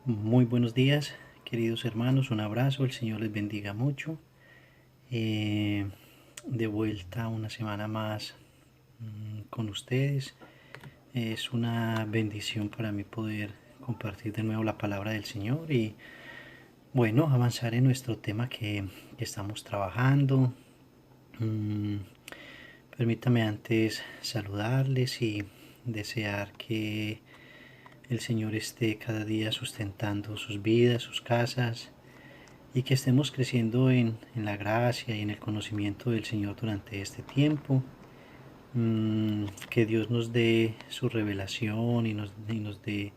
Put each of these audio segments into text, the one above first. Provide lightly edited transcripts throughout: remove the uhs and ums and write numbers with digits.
Muy buenos días, queridos hermanos, un abrazo, el Señor les bendiga mucho. Eh, de vuelta una semana más con ustedes. Es una bendición para mí poder compartir de nuevo la palabra del Señor y bueno, avanzar en nuestro tema que estamos trabajando. Mm, Permítame antes saludarles y desear que el Señor esté cada día sustentando sus vidas, sus casas, y que estemos creciendo en la gracia y en el conocimiento del Señor durante este tiempo. Que Dios nos dé su revelación y nos dé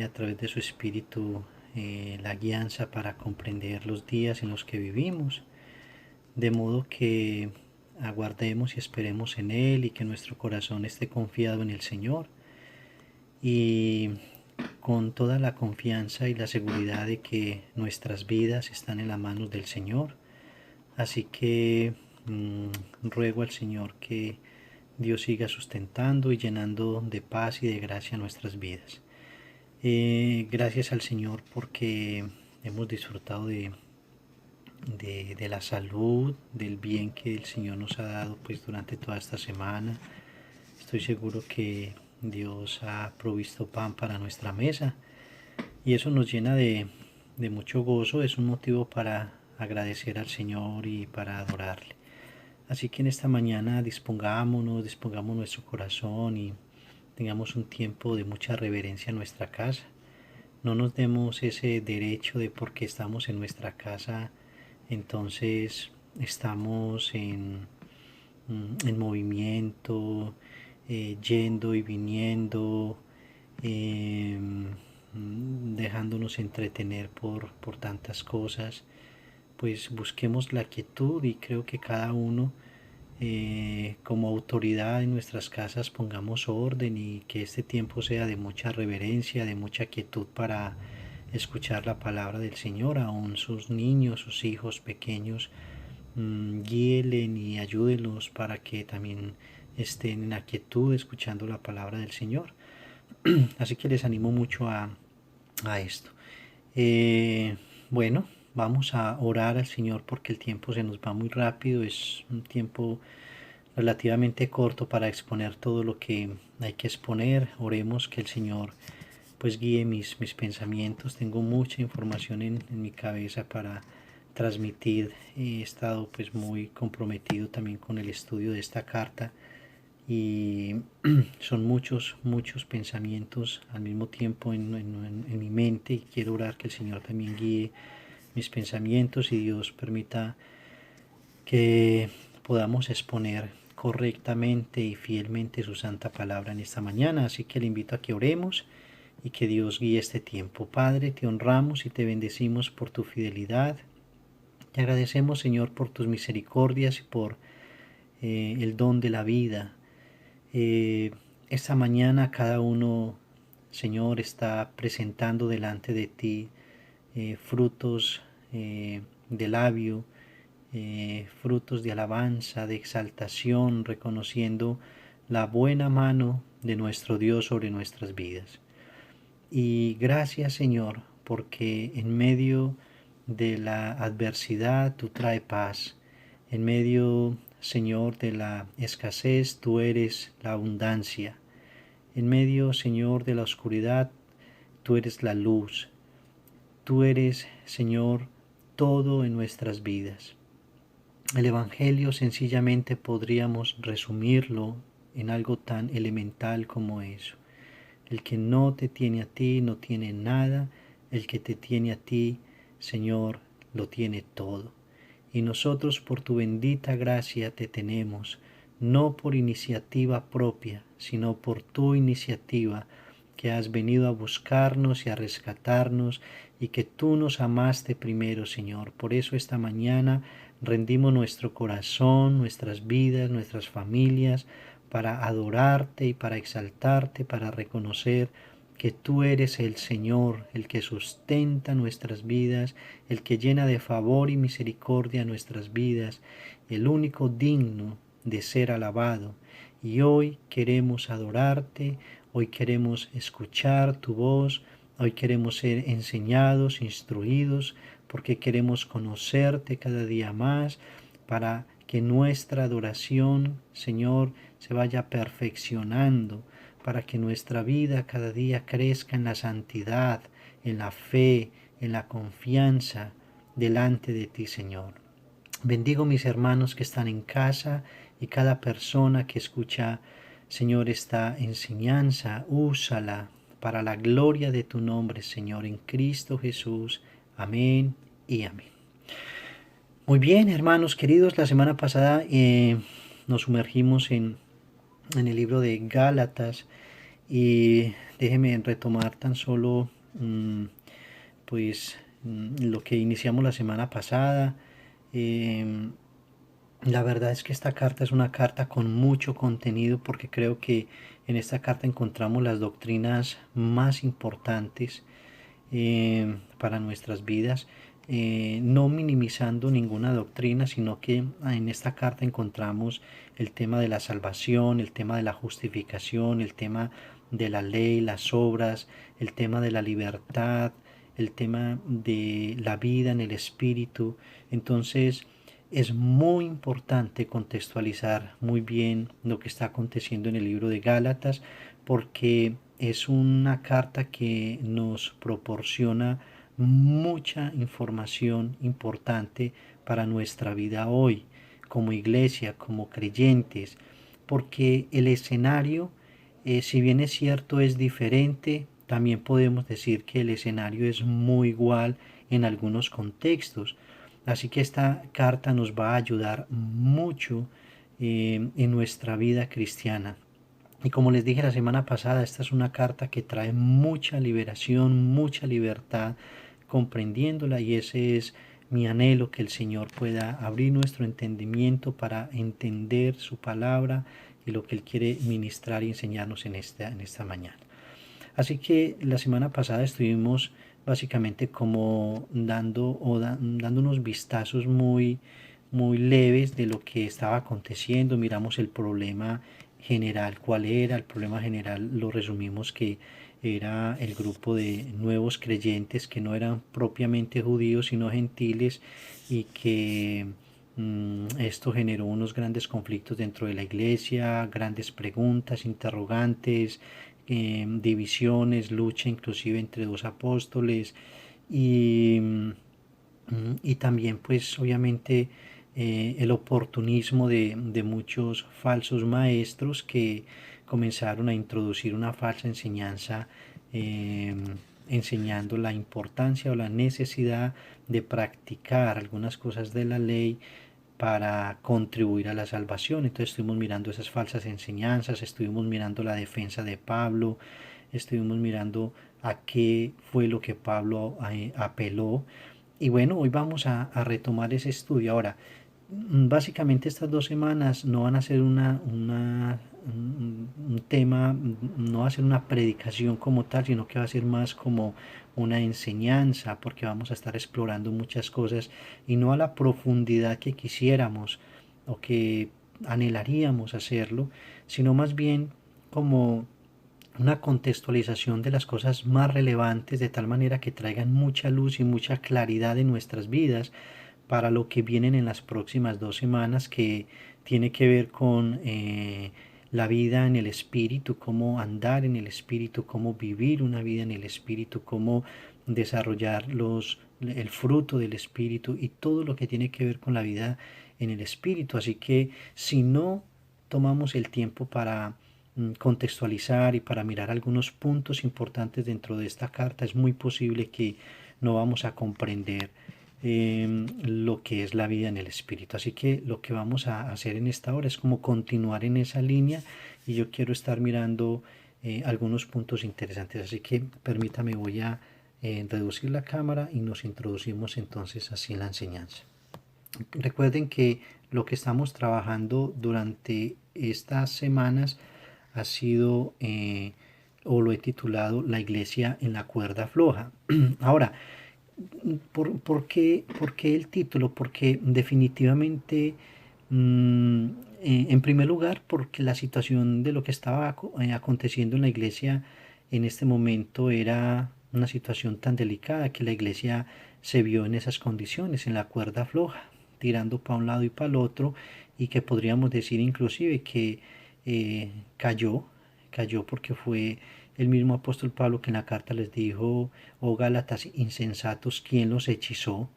a través de su Espíritu la guianza para comprender los días en los que vivimos, de modo que aguardemos y esperemos en Él y que nuestro corazón esté confiado en el Señor y con toda la confianza y la seguridad de que nuestras vidas están en las manos del Señor. Así que ruego al Señor que Dios siga sustentando y llenando de paz y de gracia nuestras vidas. Gracias al Señor porque hemos disfrutado de la salud, del bien que el Señor nos ha dado pues durante toda esta semana. Estoy seguro que Dios ha provisto pan para nuestra mesa y eso nos llena de mucho gozo, es un motivo para agradecer al Señor y para adorarle. Así que en esta mañana dispongamos nuestro corazón y tengamos un tiempo de mucha reverencia en nuestra casa. No nos demos ese derecho de porque estamos en nuestra casa, entonces estamos en movimiento, yendo y viniendo, eh, dejándonos entretener por tantas cosas. Pues busquemos la quietud y creo que cada uno como autoridad en nuestras casas pongamos orden y que este tiempo sea de mucha reverencia, de mucha quietud para escuchar la palabra del Señor. Aún sus niños, sus hijos pequeños, guíelen y ayúdenlos para que también estén en la quietud escuchando la palabra del Señor. Así que les animo mucho a esto. Bueno, vamos a orar al Señor porque el tiempo se nos va muy rápido, es un tiempo relativamente corto para exponer todo lo que hay que exponer. Oremos que el Señor pues guíe mis pensamientos. Tengo mucha información en mi cabeza para transmitir. He estado pues muy comprometido también con el estudio de esta carta y son muchos pensamientos al mismo tiempo en mi mente y quiero orar que el Señor también guíe mis pensamientos y Dios permita que podamos exponer correctamente y fielmente su santa palabra en esta mañana. Así que le invito a que oremos y que Dios guíe este tiempo. Padre, te honramos y te bendecimos por tu fidelidad. Te agradecemos, Señor, por tus misericordias y por el don de la vida. Esta mañana cada uno, Señor, está presentando delante de ti frutos de labio, frutos de alabanza, de exaltación, reconociendo la buena mano de nuestro Dios sobre nuestras vidas. Y gracias, Señor, porque en medio de la adversidad tú traes paz. En medio, Señor, de la escasez tú eres la abundancia. En medio, Señor, de la oscuridad tú eres la luz. Tú eres, Señor, todo en nuestras vidas. El Evangelio sencillamente podríamos resumirlo en algo tan elemental como eso. El que no te tiene a ti no tiene nada, el que te tiene a ti, Señor, lo tiene todo. Y nosotros por tu bendita gracia te tenemos, no por iniciativa propia, sino por tu iniciativa, que has venido a buscarnos y a rescatarnos y que tú nos amaste primero, Señor. Por eso esta mañana rendimos nuestro corazón, nuestras vidas, nuestras familias, para adorarte y para exaltarte, para reconocer que tú eres el Señor, el que sustenta nuestras vidas, el que llena de favor y misericordia nuestras vidas, el único digno de ser alabado. Y hoy queremos adorarte, hoy queremos escuchar tu voz, Hoy queremos ser enseñados, instruidos, porque queremos conocerte cada día más, para que nuestra adoración, Señor, se vaya perfeccionando, para que nuestra vida cada día crezca en la santidad, en la fe, en la confianza delante de ti, Señor. Bendigo mis hermanos que están en casa y cada persona que escucha, Señor, esta enseñanza, úsala para la gloria de tu nombre, Señor, en Cristo Jesús. Amén y amén. Muy bien, hermanos queridos, la semana pasada nos sumergimos en el libro de Gálatas y déjeme retomar tan solo lo que iniciamos la semana pasada. La verdad es que esta carta es una carta con mucho contenido porque creo que en esta carta encontramos las doctrinas más importantes para nuestras vidas, no minimizando ninguna doctrina, sino que en esta carta encontramos el tema de la salvación, el tema de la justificación, el tema de la ley, las obras, el tema de la libertad, el tema de la vida en el espíritu. Entonces es muy importante contextualizar muy bien lo que está aconteciendo en el libro de Gálatas, porque es una carta que nos proporciona mucha información importante para nuestra vida hoy, como iglesia, como creyentes, porque el escenario, si bien es cierto, es diferente, también podemos decir que el escenario es muy igual en algunos contextos. Así que esta carta nos va a ayudar mucho en nuestra vida cristiana. Y como les dije la semana pasada, esta es una carta que trae mucha liberación, mucha libertad, comprendiéndola, y ese es mi anhelo, que el Señor pueda abrir nuestro entendimiento para entender su palabra y lo que Él quiere ministrar y enseñarnos en esta mañana. Así que la semana pasada estuvimos básicamente como dando unos vistazos muy leves de lo que estaba aconteciendo. Miramos el problema general, cuál era el problema general, lo resumimos que era el grupo de nuevos creyentes que no eran propiamente judíos sino gentiles, y que esto generó unos grandes conflictos dentro de la iglesia, grandes preguntas, interrogantes, divisiones, lucha inclusive entre dos apóstoles, y, y también pues obviamente el oportunismo de muchos falsos maestros que comenzaron a introducir una falsa enseñanza, enseñando la importancia o la necesidad de practicar algunas cosas de la ley para contribuir a la salvación. Entonces estuvimos mirando esas falsas enseñanzas, estuvimos mirando la defensa de Pablo, estuvimos mirando a qué fue lo que Pablo apeló. Y bueno, hoy vamos a retomar ese estudio. Ahora, básicamente estas 2 semanas no van a ser un tema, no va a ser una predicación como tal, sino que va a ser más como una enseñanza, porque vamos a estar explorando muchas cosas y no a la profundidad que quisiéramos o que anhelaríamos hacerlo, sino más bien como una contextualización de las cosas más relevantes, de tal manera que traigan mucha luz y mucha claridad en nuestras vidas para lo que vienen en las próximas 2 semanas, que tiene que ver con la vida en el espíritu, cómo andar en el espíritu, cómo vivir una vida en el espíritu, cómo desarrollar el fruto del espíritu y todo lo que tiene que ver con la vida en el espíritu. Así que si no tomamos el tiempo para contextualizar y para mirar algunos puntos importantes dentro de esta carta, es muy posible que no vamos a comprender lo que es la vida en el espíritu. Así que lo que vamos a hacer en esta hora es como continuar en esa línea, y yo quiero estar mirando algunos puntos interesantes. Así que permítame, voy a reducir la cámara y nos introducimos entonces así en la enseñanza. Recuerden que lo que estamos trabajando durante estas semanas ha sido, o lo he titulado, La iglesia en la cuerda floja. Ahora, ¿por qué el título? Porque definitivamente, en primer lugar, porque la situación de lo que estaba aconteciendo en la iglesia en este momento era una situación tan delicada que la iglesia se vio en esas condiciones, en la cuerda floja, tirando para un lado y para el otro, y que podríamos decir inclusive que cayó porque fue el mismo apóstol Pablo que en la carta les dijo: oh Gálatas insensatos, ¿quién los hechizó?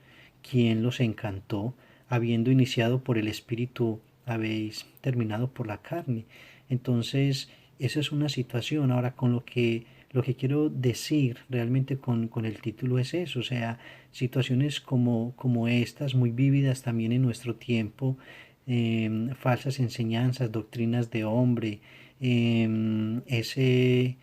¿Quién los encantó? Habiendo iniciado por el Espíritu, habéis terminado por la carne. Entonces, esa es una situación. Ahora, con lo que quiero decir realmente con el título es eso, o sea, situaciones como estas, muy vívidas también en nuestro tiempo, falsas enseñanzas, doctrinas de hombre, ese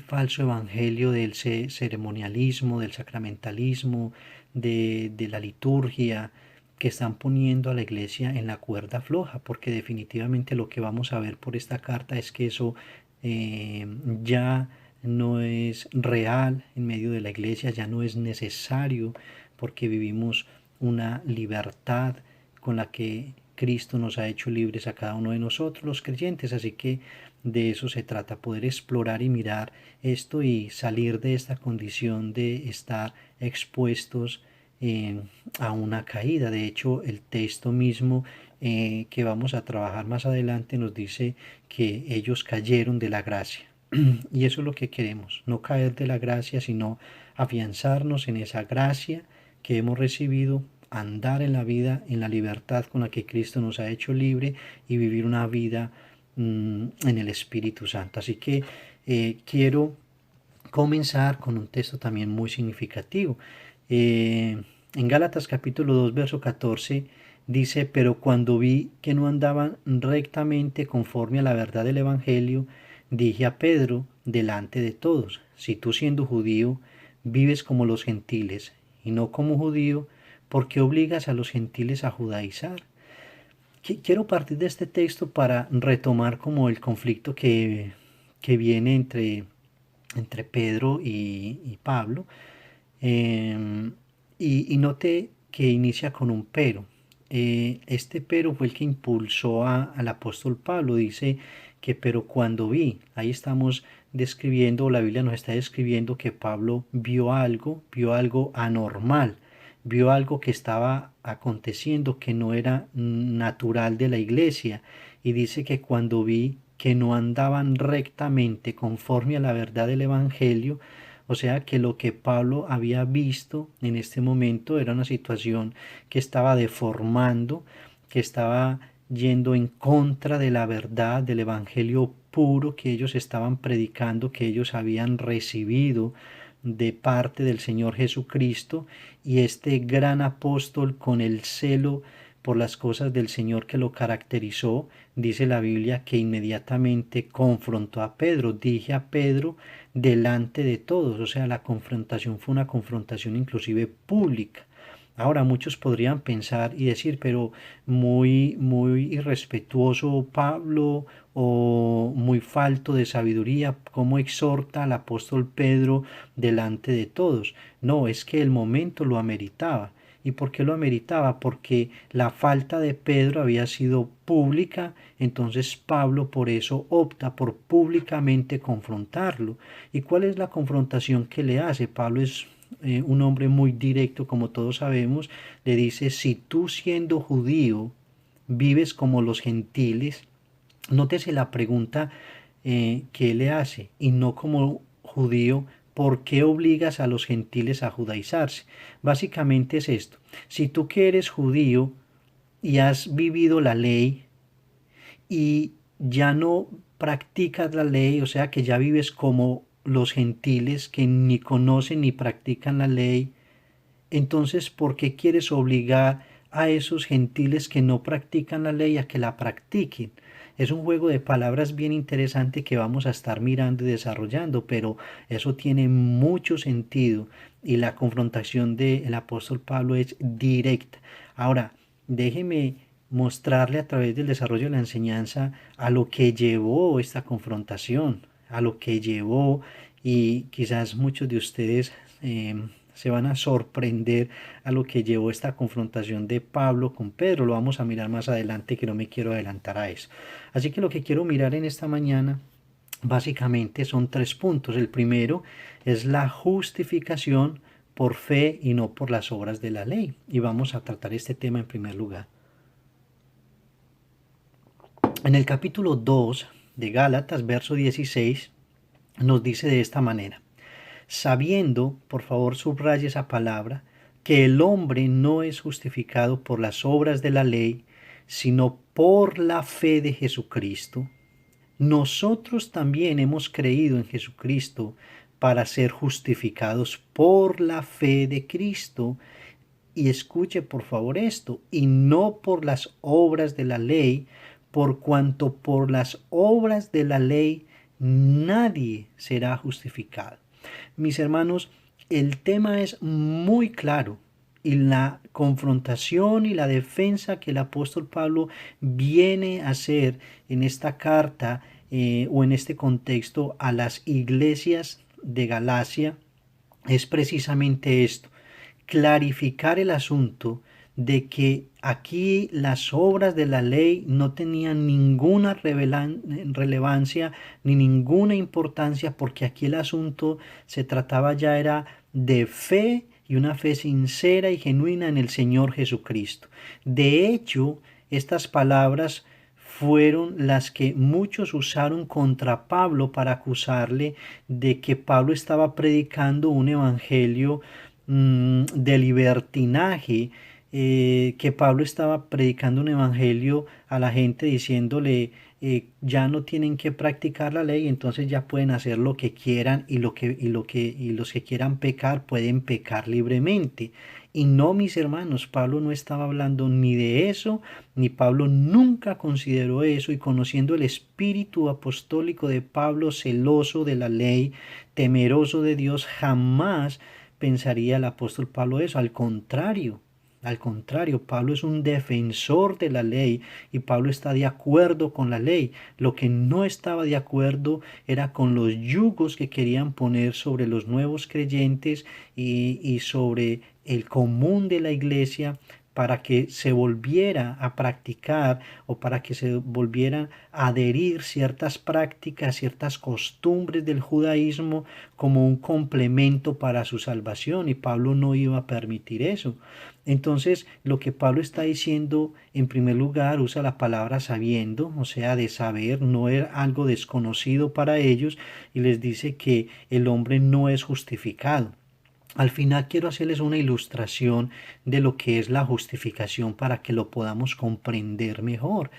falso evangelio del ceremonialismo, del sacramentalismo, de la liturgia, que están poniendo a la iglesia en la cuerda floja, porque definitivamente lo que vamos a ver por esta carta es que eso ya no es real en medio de la iglesia, ya no es necesario, porque vivimos una libertad con la que Cristo nos ha hecho libres a cada uno de nosotros, los creyentes. Así que de eso se trata, poder explorar y mirar esto y salir de esta condición de estar expuestos a una caída. De hecho, el texto mismo que vamos a trabajar más adelante nos dice que ellos cayeron de la gracia. Y eso es lo que queremos, no caer de la gracia, sino afianzarnos en esa gracia que hemos recibido, andar en la vida, en la libertad con la que Cristo nos ha hecho libre, y vivir una vida en el Espíritu Santo. Así que quiero comenzar con un texto también muy significativo. En Gálatas capítulo 2, verso 14 dice: pero cuando vi que no andaban rectamente conforme a la verdad del Evangelio, dije a Pedro delante de todos: si tú, siendo judío, vives como los gentiles y no como judío, ¿por qué obligas a los gentiles a judaizar? Quiero partir de este texto para retomar como el conflicto que viene entre Pedro y Pablo. Eh, y note que inicia con un pero. Este pero fue el que impulsó al apóstol Pablo. Dice que pero cuando vi, ahí estamos describiendo, la Biblia nos está describiendo que Pablo vio algo anormal, vio algo que estaba aconteciendo que no era natural de la iglesia, y dice que cuando vi que no andaban rectamente conforme a la verdad del Evangelio, o sea que lo que Pablo había visto en este momento era una situación que estaba deformando, que estaba yendo en contra de la verdad del Evangelio puro que ellos estaban predicando, que ellos habían recibido de parte del Señor Jesucristo. Y este gran apóstol, con el celo por las cosas del Señor que lo caracterizó, dice la Biblia que inmediatamente confrontó a Pedro. Dije a Pedro delante de todos, o sea, la confrontación fue una confrontación inclusive pública. Ahora muchos podrían pensar y decir, pero muy irrespetuoso Pablo, o muy falto de sabiduría, ¿cómo exhorta al apóstol Pedro delante de todos? No, es que el momento lo ameritaba. ¿Y por qué lo ameritaba? Porque la falta de Pedro había sido pública, entonces Pablo por eso opta por públicamente confrontarlo. ¿Y cuál es la confrontación que le hace? Pablo es un hombre muy directo, como todos sabemos. Le dice: si tú, siendo judío, vives como los gentiles. Nótese la pregunta que él le hace: y no como judío, ¿por qué obligas a los gentiles a judaizarse? Básicamente es esto: si tú, que eres judío y has vivido la ley y ya no practicas la ley, o sea que ya vives como los gentiles que ni conocen ni practican la ley, entonces ¿por qué quieres obligar a esos gentiles que no practican la ley a que la practiquen? Es un juego de palabras bien interesante que vamos a estar mirando y desarrollando, pero eso tiene mucho sentido, y la confrontación del apóstol Pablo es directa. Ahora, déjeme mostrarle a través del desarrollo de la enseñanza a lo que llevó esta confrontación, a lo que llevó, y quizás muchos de ustedes se van a sorprender a lo que llevó esta confrontación de Pablo con Pedro. Lo vamos a mirar más adelante, que no me quiero adelantar a eso. Así que lo que quiero mirar en esta mañana básicamente son 3 puntos. El primero es la justificación por fe y no por las obras de la ley. Y vamos a tratar este tema en primer lugar. En el capítulo 2 de Gálatas, verso 16, nos dice de esta manera: sabiendo, por favor subraye esa palabra, que el hombre no es justificado por las obras de la ley, sino por la fe de Jesucristo. Nosotros también hemos creído en Jesucristo para ser justificados por la fe de Cristo. Y escuche por favor esto, y no por las obras de la ley, por cuanto por las obras de la ley nadie será justificado. Mis hermanos, el tema es muy claro y la confrontación y la defensa que el apóstol Pablo viene a hacer en esta carta o en este contexto a las iglesias de Galacia es precisamente esto: clarificar el asunto de que aquí las obras de la ley no tenían ninguna relevancia ni ninguna importancia, porque aquí el asunto se trataba ya era de fe y una fe sincera y genuina en el Señor Jesucristo. De hecho, estas palabras fueron las que muchos usaron contra Pablo para acusarle de que Pablo estaba predicando un evangelio de libertinaje, que Pablo estaba predicando un evangelio a la gente diciéndole ya no tienen que practicar la ley, entonces ya pueden hacer lo que quieran y los que quieran pecar pueden pecar libremente. Y no, mis hermanos, Pablo no estaba hablando ni de eso, ni Pablo nunca consideró eso, y conociendo el espíritu apostólico de Pablo, celoso de la ley, temeroso de Dios, jamás pensaría el apóstol Pablo eso. Al contrario, Pablo es un defensor de la ley y Pablo está de acuerdo con la ley. Lo que no estaba de acuerdo era con los yugos que querían poner sobre los nuevos creyentes y sobre el común de la iglesia, para que se volviera a practicar o para que se volvieran a adherir ciertas prácticas, ciertas costumbres del judaísmo como un complemento para su salvación, y Pablo no iba a permitir eso. Entonces, lo que Pablo está diciendo, en primer lugar, usa la palabra sabiendo, o sea, de saber, no era algo desconocido para ellos, y les dice que el hombre no es justificado. Al final quiero hacerles una ilustración de lo que es la justificación para que lo podamos comprender mejor.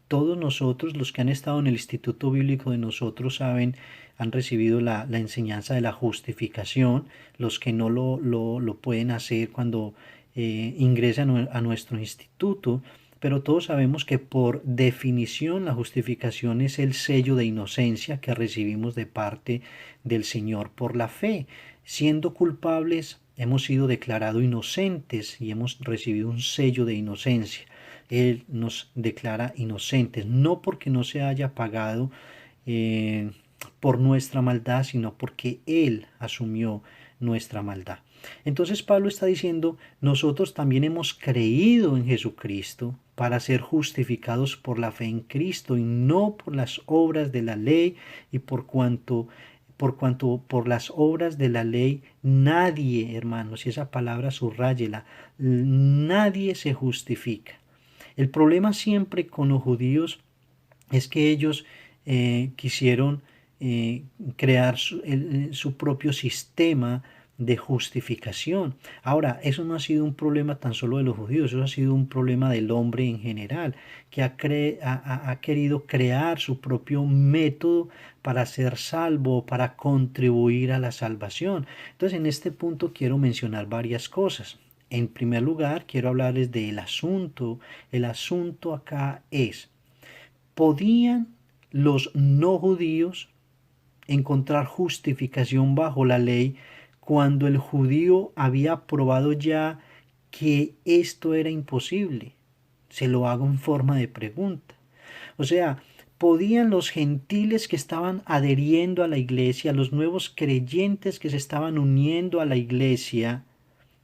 Todos nosotros, los que han estado en el Instituto Bíblico de nosotros, saben, han recibido la enseñanza de la justificación. Los que no lo pueden hacer cuando ingresan a nuestro instituto, pero todos sabemos que por definición la justificación es el sello de inocencia que recibimos de parte del Señor por la fe. Siendo culpables, hemos sido declarados inocentes y hemos recibido un sello de inocencia. Él nos declara inocentes, no porque no se haya pagado por nuestra maldad, sino porque Él asumió nuestra maldad. Entonces Pablo está diciendo, nosotros también hemos creído en Jesucristo para ser justificados por la fe en Cristo y no por las obras de la ley, y por cuanto por las obras de la ley nadie, hermanos, y esa palabra subráyela, nadie se justifica. El problema siempre con los judíos es que ellos quisieron crear su propio sistema de justificación. Ahora, eso no ha sido un problema tan solo de los judíos, eso ha sido un problema del hombre en general, que ha querido crear su propio método para ser salvo, para contribuir a la salvación. Entonces, en este punto quiero mencionar varias cosas. En primer lugar, quiero hablarles del asunto. El asunto acá es, ¿podían los no judíos encontrar justificación bajo la ley cuando el judío había probado ya que esto era imposible? Se lo hago en forma de pregunta. O sea, ¿podían los gentiles que estaban adheriendo a la iglesia, los nuevos creyentes que se estaban uniendo a la iglesia,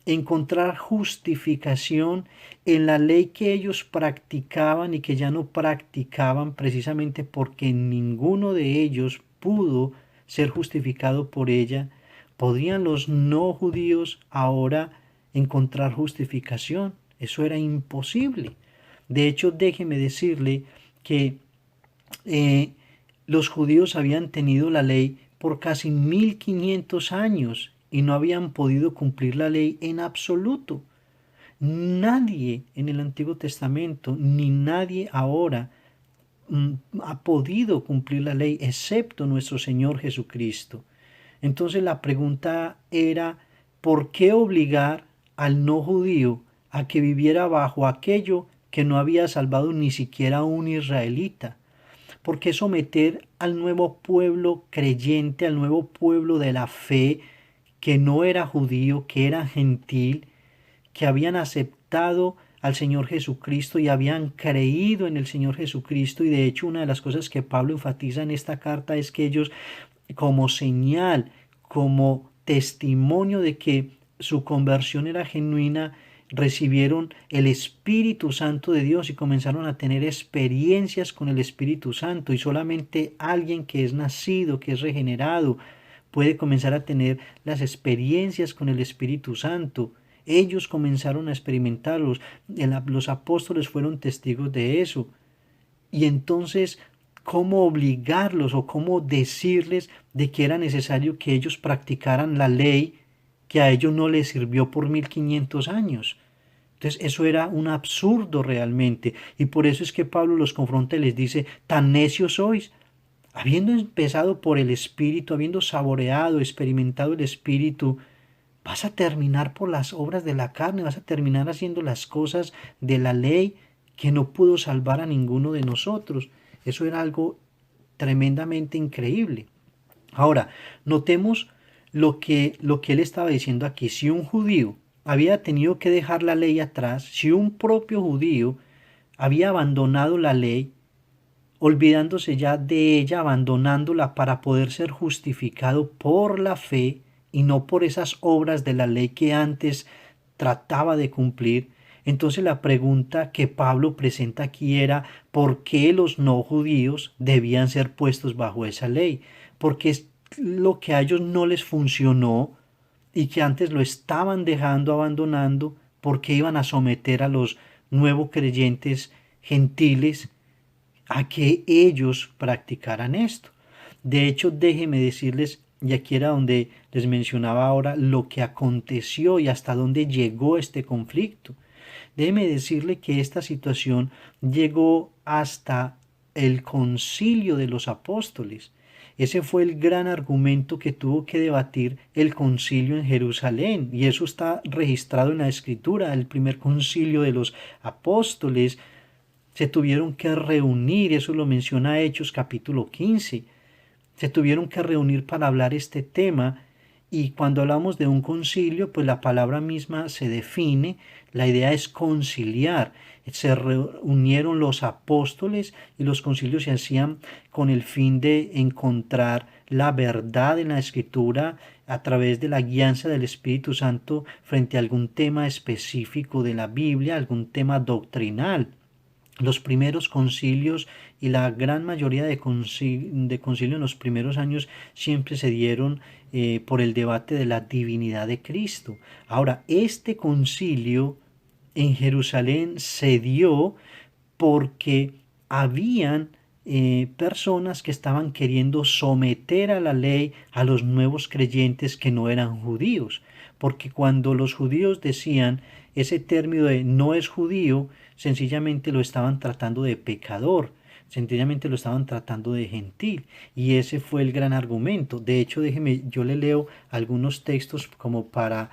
encontrar justificación en la ley que ellos practicaban y que ya no practicaban, precisamente porque ninguno de ellos pudo ser justificado por ella, ¿podrían los no judíos ahora encontrar justificación? Eso era imposible. De hecho, déjeme decirle que eh, los judíos habían tenido la ley por casi 1500 años y no habían podido cumplir la ley en absoluto. Nadie en el Antiguo Testamento ni nadie ahora ha podido cumplir la ley excepto nuestro Señor Jesucristo. Entonces la pregunta era, ¿por qué obligar al no judío a que viviera bajo aquello que no había salvado ni siquiera a un israelita? ¿Por qué someter al nuevo pueblo creyente, al nuevo pueblo de la fe, que no era judío, que era gentil, que habían aceptado al Señor Jesucristo y habían creído en el Señor Jesucristo? Y de hecho una de las cosas que Pablo enfatiza en esta carta es que ellos, como señal, como testimonio de que su conversión era genuina, recibieron el Espíritu Santo de Dios y comenzaron a tener experiencias con el Espíritu Santo. Y solamente alguien que es nacido, que es regenerado, puede comenzar a tener las experiencias con el Espíritu Santo. Ellos comenzaron a experimentarlos. Los apóstoles fueron testigos de eso. Y entonces, ¿cómo obligarlos o cómo decirles de que era necesario que ellos practicaran la ley que a ellos no les sirvió por 1500 años? Entonces eso era un absurdo realmente. Y por eso es que Pablo los confronta y les dice, tan necios sois. Habiendo empezado por el Espíritu, habiendo saboreado, experimentado el Espíritu, vas a terminar por las obras de la carne, vas a terminar haciendo las cosas de la ley que no pudo salvar a ninguno de nosotros. Eso era algo tremendamente increíble. Ahora, notemos lo que él estaba diciendo aquí. Si un judío había tenido que dejar la ley atrás, si un propio judío había abandonado la ley, olvidándose ya de ella, abandonándola para poder ser justificado por la fe y no por esas obras de la ley que antes trataba de cumplir. Entonces la pregunta que Pablo presenta aquí era, ¿por qué los no judíos debían ser puestos bajo esa ley? Porque es lo que a ellos no les funcionó y que antes lo estaban dejando, abandonando, porque iban a someter a los nuevos creyentes gentiles a que ellos practicaran esto. De hecho, déjenme decirles, y aquí era donde les mencionaba ahora lo que aconteció y hasta dónde llegó este conflicto. Déjeme decirle que esta situación llegó hasta el concilio de los apóstoles. Ese fue el gran argumento que tuvo que debatir el concilio en Jerusalén, y eso está registrado en la escritura. El primer concilio de los apóstoles se tuvieron que reunir, eso lo menciona Hechos capítulo 15. Se tuvieron que reunir para hablar este tema, y cuando hablamos de un concilio, pues la palabra misma se define, la idea es conciliar. Se reunieron los apóstoles y los concilios se hacían con el fin de encontrar la verdad en la escritura a través de la guianza del Espíritu Santo frente a algún tema específico de la Biblia, algún tema doctrinal. Los primeros concilios y la gran mayoría de concilios en los primeros años siempre se dieron por el debate de la divinidad de Cristo. Ahora, este concilio en Jerusalén se dio porque habían personas que estaban queriendo someter a la ley a los nuevos creyentes que no eran judíos. Porque cuando los judíos decían ese término de no es judío, sencillamente lo estaban tratando de pecador, sencillamente lo estaban tratando de gentil, y ese fue el gran argumento. De hecho, déjeme, yo le leo algunos textos como para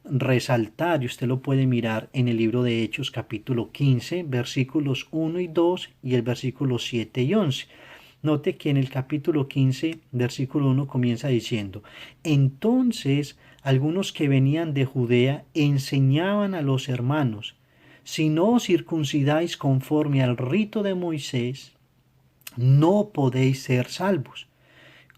resaltar, y usted lo puede mirar en el libro de Hechos capítulo 15, versículos 1 y 2 y el versículo 7 y 11. Note que en el capítulo 15, versículo 1 comienza diciendo, entonces algunos que venían de Judea enseñaban a los hermanos, si no os circuncidáis conforme al rito de Moisés, no podéis ser salvos.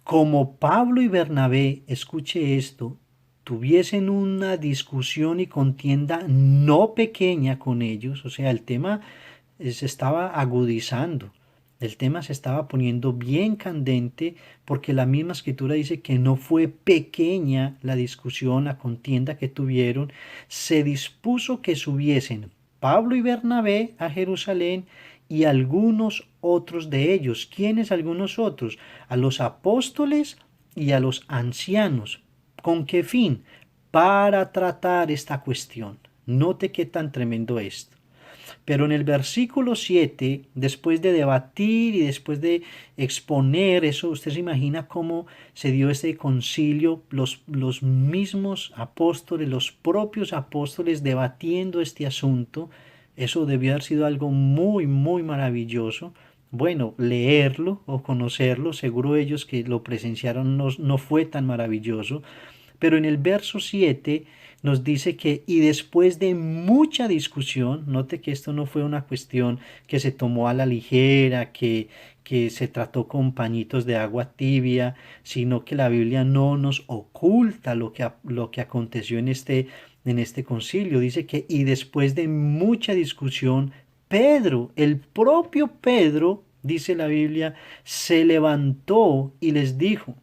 Como Pablo y Bernabé, escuche esto, tuviesen una discusión y contienda no pequeña con ellos, o sea, el tema se estaba agudizando. El tema se estaba poniendo bien candente porque la misma escritura dice que no fue pequeña la discusión, la contienda que tuvieron. Se dispuso que subiesen Pablo y Bernabé a Jerusalén y algunos otros de ellos. ¿Quiénes algunos otros? A los apóstoles y a los ancianos. ¿Con qué fin? Para tratar esta cuestión. Note qué tan tremendo esto. Pero en el versículo 7, después de debatir y después de exponer eso, usted se imagina cómo se dio este concilio, los mismos apóstoles, los propios apóstoles debatiendo este asunto. Eso debió haber sido algo muy, muy maravilloso. Bueno, leerlo o conocerlo, seguro ellos que lo presenciaron no fue tan maravilloso, pero en el verso 7 nos dice que, y después de mucha discusión, note que esto no fue una cuestión que se tomó a la ligera, que se trató con pañitos de agua tibia, sino que la Biblia no nos oculta lo que aconteció en este concilio. Dice que, y después de mucha discusión, Pedro, el propio Pedro, dice la Biblia, se levantó y les dijo: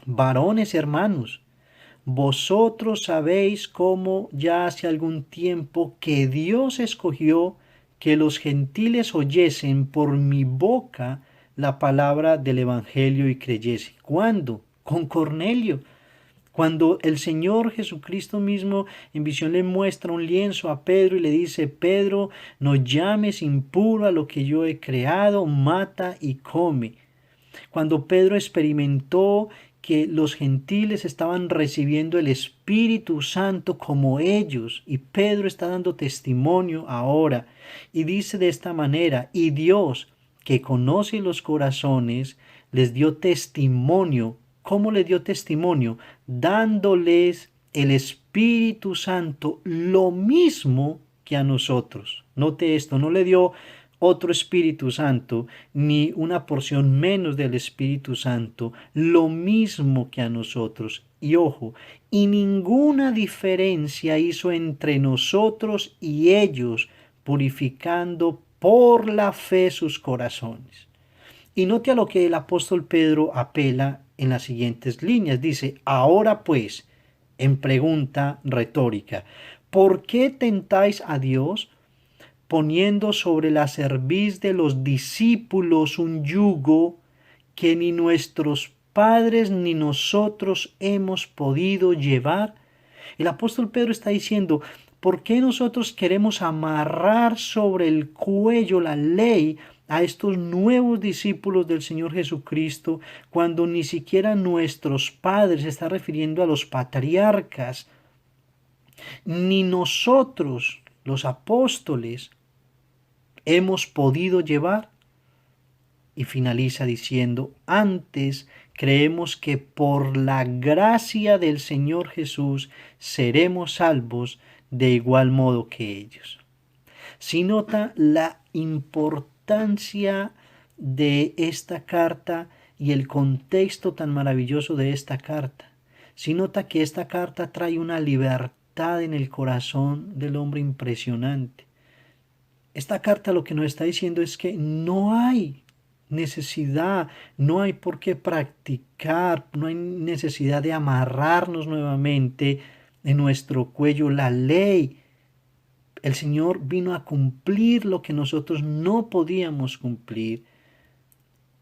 varones hermanos, vosotros sabéis cómo ya hace algún tiempo que Dios escogió que los gentiles oyesen por mi boca la palabra del Evangelio y creyesen. ¿Cuándo? Con Cornelio. Cuando el Señor Jesucristo mismo en visión le muestra un lienzo a Pedro y le dice: Pedro, no llames impuro a lo que yo he creado, mata y come. Cuando Pedro experimentó que los gentiles estaban recibiendo el Espíritu Santo como ellos, y Pedro está dando testimonio ahora, y dice de esta manera: y Dios, que conoce los corazones, les dio testimonio. ¿Cómo le dio testimonio? Dándoles el Espíritu Santo, lo mismo que a nosotros. Note esto, no le dio otro Espíritu Santo, ni una porción menos del Espíritu Santo, lo mismo que a nosotros. Y ojo, y ninguna diferencia hizo entre nosotros y ellos, purificando por la fe sus corazones. Y note a lo que el apóstol Pedro apela en las siguientes líneas. Dice: ahora pues, en pregunta retórica, ¿por qué tentáis a Dios, poniendo sobre la cerviz de los discípulos un yugo que ni nuestros padres ni nosotros hemos podido llevar? El apóstol Pedro está diciendo: ¿por qué nosotros queremos amarrar sobre el cuello la ley a estos nuevos discípulos del Señor Jesucristo, cuando ni siquiera nuestros padres, se está refiriendo a los patriarcas, ni nosotros, los apóstoles, hemos podido llevar? Y finaliza diciendo: antes creemos que por la gracia del Señor Jesús seremos salvos de igual modo que ellos. Si nota la importancia de esta carta y el contexto tan maravilloso de esta carta, si nota que esta carta trae una libertad en el corazón del hombre impresionante. Esta carta lo que nos está diciendo es que no hay necesidad, no hay por qué practicar, no hay necesidad de amarrarnos nuevamente en nuestro cuello la ley. El Señor vino a cumplir lo que nosotros no podíamos cumplir.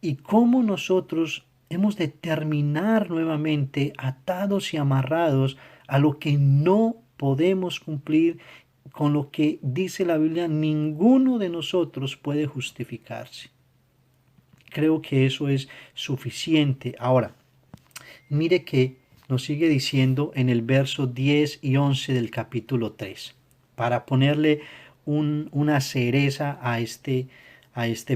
Y cómo nosotros hemos de terminar nuevamente atados y amarrados a lo que no podemos cumplir. Con lo que dice la Biblia, ninguno de nosotros puede justificarse. Creo que eso es suficiente. Ahora, mire que nos sigue diciendo en el verso 10 y 11 del capítulo 3, para ponerle una cereza a este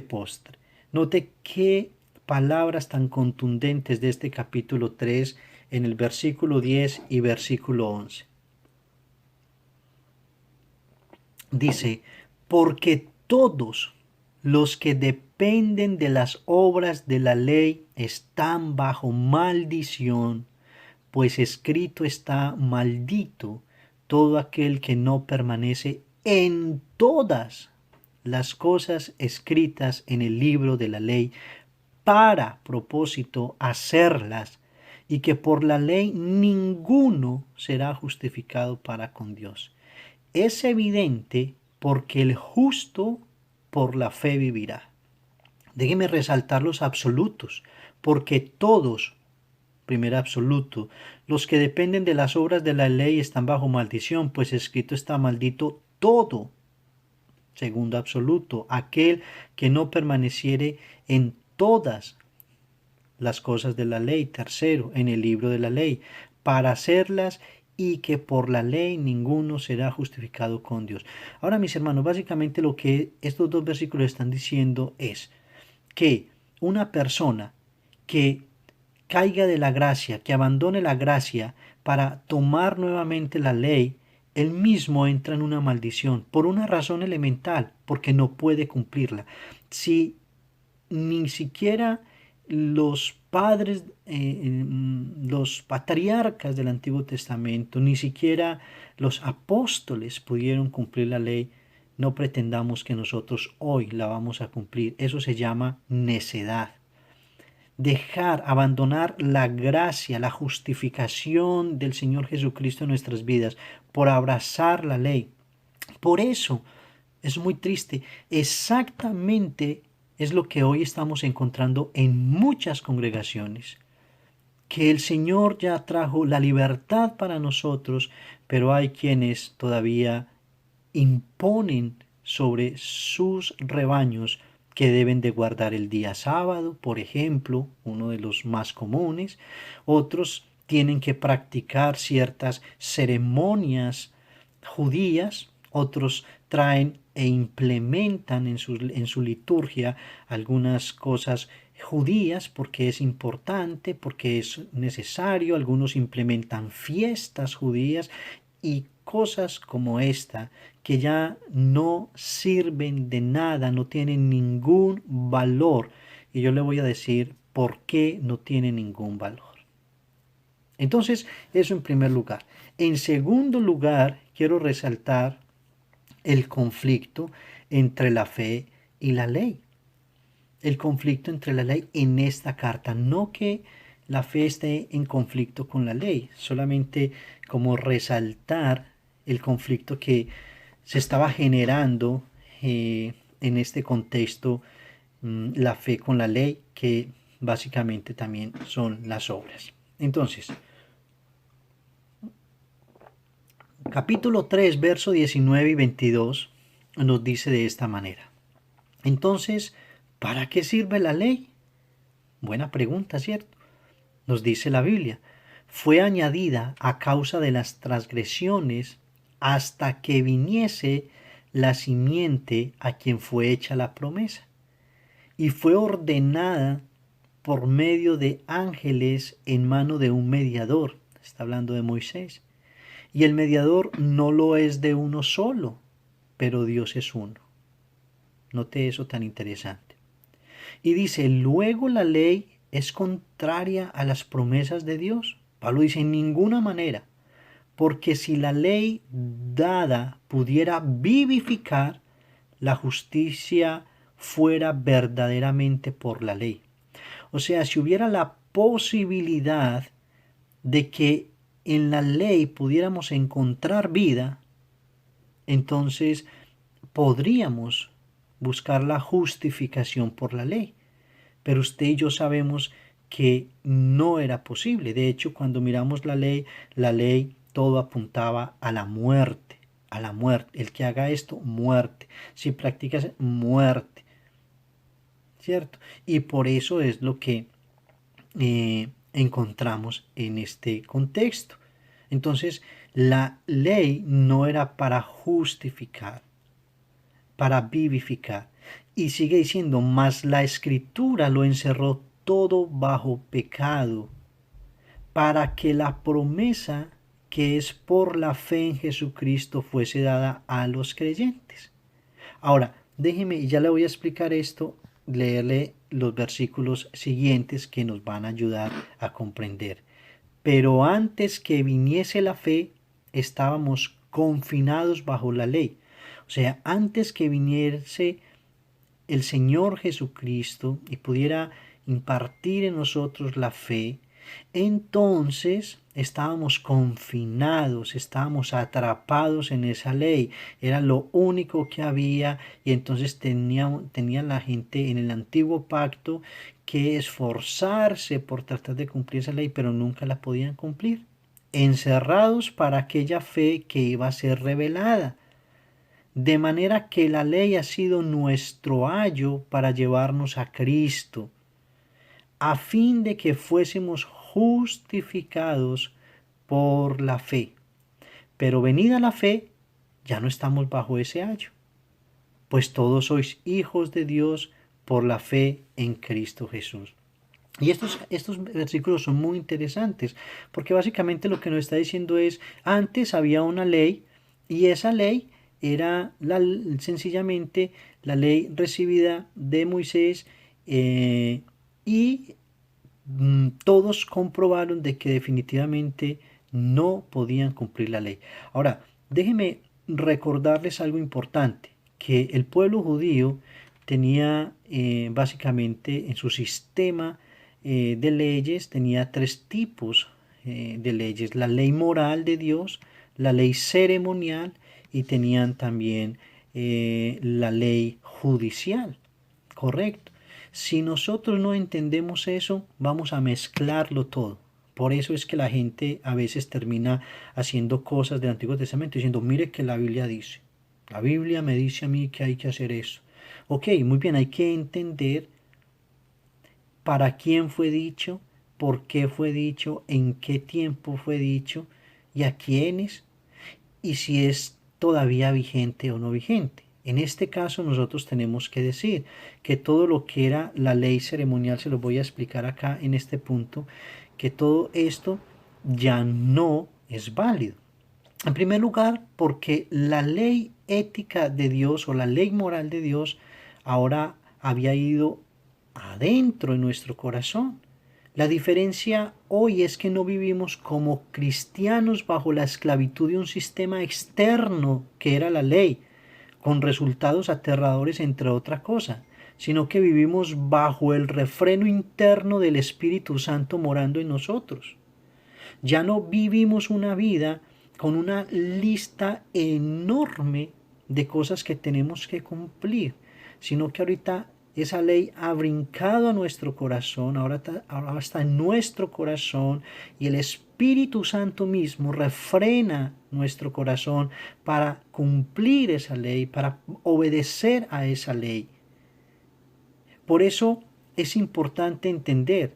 postre. Note qué palabras tan contundentes de este capítulo 3 en el versículo 10 y versículo 11. Dice: porque todos los que dependen de las obras de la ley están bajo maldición, pues escrito está: maldito todo aquel que no permanece en todas las cosas escritas en el libro de la ley para propósito hacerlas, y que por la ley ninguno será justificado para con Dios. Es evidente porque el justo por la fe vivirá. Déjeme resaltar los absolutos, porque todos, primer absoluto, los que dependen de las obras de la ley están bajo maldición, pues escrito está maldito todo. Segundo absoluto, aquel que no permaneciere en todas las cosas de la ley. Tercero, en el libro de la ley, para hacerlas, y que por la ley ninguno será justificado con Dios. Ahora, mis hermanos, básicamente lo que estos dos versículos están diciendo es que una persona que caiga de la gracia, que abandone la gracia para tomar nuevamente la ley, él mismo entra en una maldición por una razón elemental, porque no puede cumplirla. Si ni siquiera los padres, los patriarcas del Antiguo Testamento, ni siquiera los apóstoles pudieron cumplir la ley, no pretendamos que nosotros hoy la vamos a cumplir. Eso se llama necedad. Dejar, abandonar la gracia, la justificación del Señor Jesucristo en nuestras vidas por abrazar la ley. Por eso es muy triste. Exactamente es lo que hoy estamos encontrando en muchas congregaciones. Que el Señor ya trajo la libertad para nosotros, pero hay quienes todavía imponen sobre sus rebaños que deben de guardar el día sábado, por ejemplo, uno de los más comunes. Otros tienen que practicar ciertas ceremonias judías, otros traen e implementan en su liturgia algunas cosas judías porque es importante, porque es necesario. Algunos implementan fiestas judías y cosas como esta que ya no sirven de nada, no tienen ningún valor. Y yo le voy a decir por qué no tienen ningún valor. Entonces, eso en primer lugar. En segundo lugar, quiero resaltar el conflicto entre la fe y la ley. El conflicto entre la ley en esta carta. No que la fe esté en conflicto con la ley, solamente como resaltar el conflicto que se estaba generando en este contexto, la fe con la ley, que básicamente también son las obras. Entonces, capítulo 3, verso 19 y 22 nos dice de esta manera. Entonces, ¿para qué sirve la ley? Buena pregunta, ¿cierto? Nos dice la Biblia. Fue añadida a causa de las transgresiones hasta que viniese la simiente a quien fue hecha la promesa. Y fue ordenada por medio de ángeles en mano de un mediador. Está hablando de Moisés. Y el mediador no lo es de uno solo, pero Dios es uno. Note eso tan interesante. Y dice, luego la ley es contraria a las promesas de Dios. Pablo dice, en ninguna manera, porque si la ley dada pudiera vivificar, la justicia fuera verdaderamente por la ley. O sea, si hubiera la posibilidad de que en la ley pudiéramos encontrar vida, entonces podríamos buscar la justificación por la ley. Pero usted y yo sabemos que no era posible. De hecho, cuando miramos la ley todo apuntaba a la muerte, a la muerte. El que haga esto, muerte. Si practicas, muerte. ¿Cierto? Y por eso es lo que encontramos en este contexto. Entonces, la ley no era para justificar, para vivificar. Y sigue diciendo, mas la escritura lo encerró todo bajo pecado, para que la promesa que es por la fe en Jesucristo fuese dada a los creyentes. Ahora, déjeme, ya le voy a explicar esto, leerle los versículos siguientes que nos van a ayudar a comprender. Pero antes que viniese la fe, estábamos confinados bajo la ley. O sea, antes que viniese el Señor Jesucristo y pudiera impartir en nosotros la fe, entonces estábamos confinados, estábamos atrapados en esa ley, era lo único que había y entonces tenía la gente en el antiguo pacto que esforzarse por tratar de cumplir esa ley, pero nunca la podían cumplir, encerrados para aquella fe que iba a ser revelada. De manera que la ley ha sido nuestro ayo para llevarnos a Cristo, a fin de que fuésemos justificados por la fe. Pero venida la fe, ya no estamos bajo ese ayo, pues todos sois hijos de Dios por la fe en Cristo Jesús. Y estos versículos son muy interesantes, porque básicamente lo que nos está diciendo es, antes había una ley, y esa ley era sencillamente la ley recibida de Moisés, y todos comprobaron de que definitivamente no podían cumplir la ley. Ahora, déjenme recordarles algo importante, que el pueblo judío tenía básicamente en su sistema de leyes, tenía tres tipos de leyes: la ley moral de Dios, la ley ceremonial y tenían también la ley judicial. Correcto. Si nosotros no entendemos eso, vamos a mezclarlo todo. Por eso es que la gente a veces termina haciendo cosas del Antiguo Testamento diciendo, mire que la Biblia dice. La Biblia me dice a mí que hay que hacer eso. Ok, muy bien, hay que entender para quién fue dicho, por qué fue dicho, en qué tiempo fue dicho y a quiénes, y si es todavía vigente o no vigente. En este caso nosotros tenemos que decir que todo lo que era la ley ceremonial, se lo voy a explicar acá en este punto, que todo esto ya no es válido. En primer lugar, porque la ley ética de Dios o la ley moral de Dios ahora había ido adentro de nuestro corazón. La diferencia hoy es que no vivimos como cristianos bajo la esclavitud de un sistema externo que era la ley, con resultados aterradores entre otras cosas, sino que vivimos bajo el refreno interno del Espíritu Santo morando en nosotros. Ya no vivimos una vida con una lista enorme de cosas que tenemos que cumplir, sino que ahorita esa ley ha brincado a nuestro corazón, ahora está en nuestro corazón, y el Espíritu Santo mismo refrena nuestro corazón para cumplir esa ley, para obedecer a esa ley. Por eso es importante entender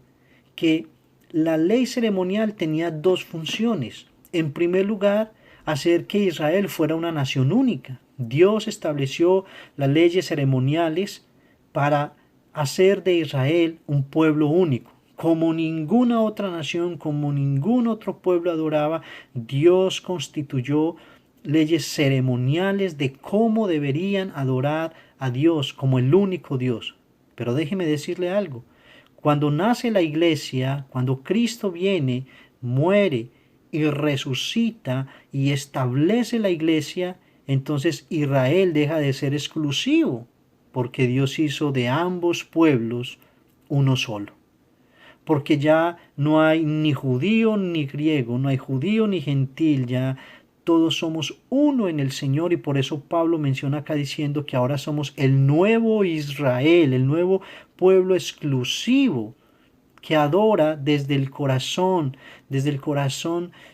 que la ley ceremonial tenía dos funciones. En primer lugar, hacer que Israel fuera una nación única. Dios estableció las leyes ceremoniales para hacer de Israel un pueblo único. Como ninguna otra nación, como ningún otro pueblo adoraba, Dios constituyó leyes ceremoniales de cómo deberían adorar a Dios como el único Dios. Pero déjeme decirle algo. Cuando nace la iglesia, cuando Cristo viene, muere y resucita y establece la iglesia, entonces Israel deja de ser exclusivo, porque Dios hizo de ambos pueblos uno solo. Porque ya no hay ni judío ni griego, no hay judío ni gentil, ya todos somos uno en el Señor, y por eso Pablo menciona acá diciendo que ahora somos el nuevo Israel, el nuevo pueblo exclusivo que adora desde el corazón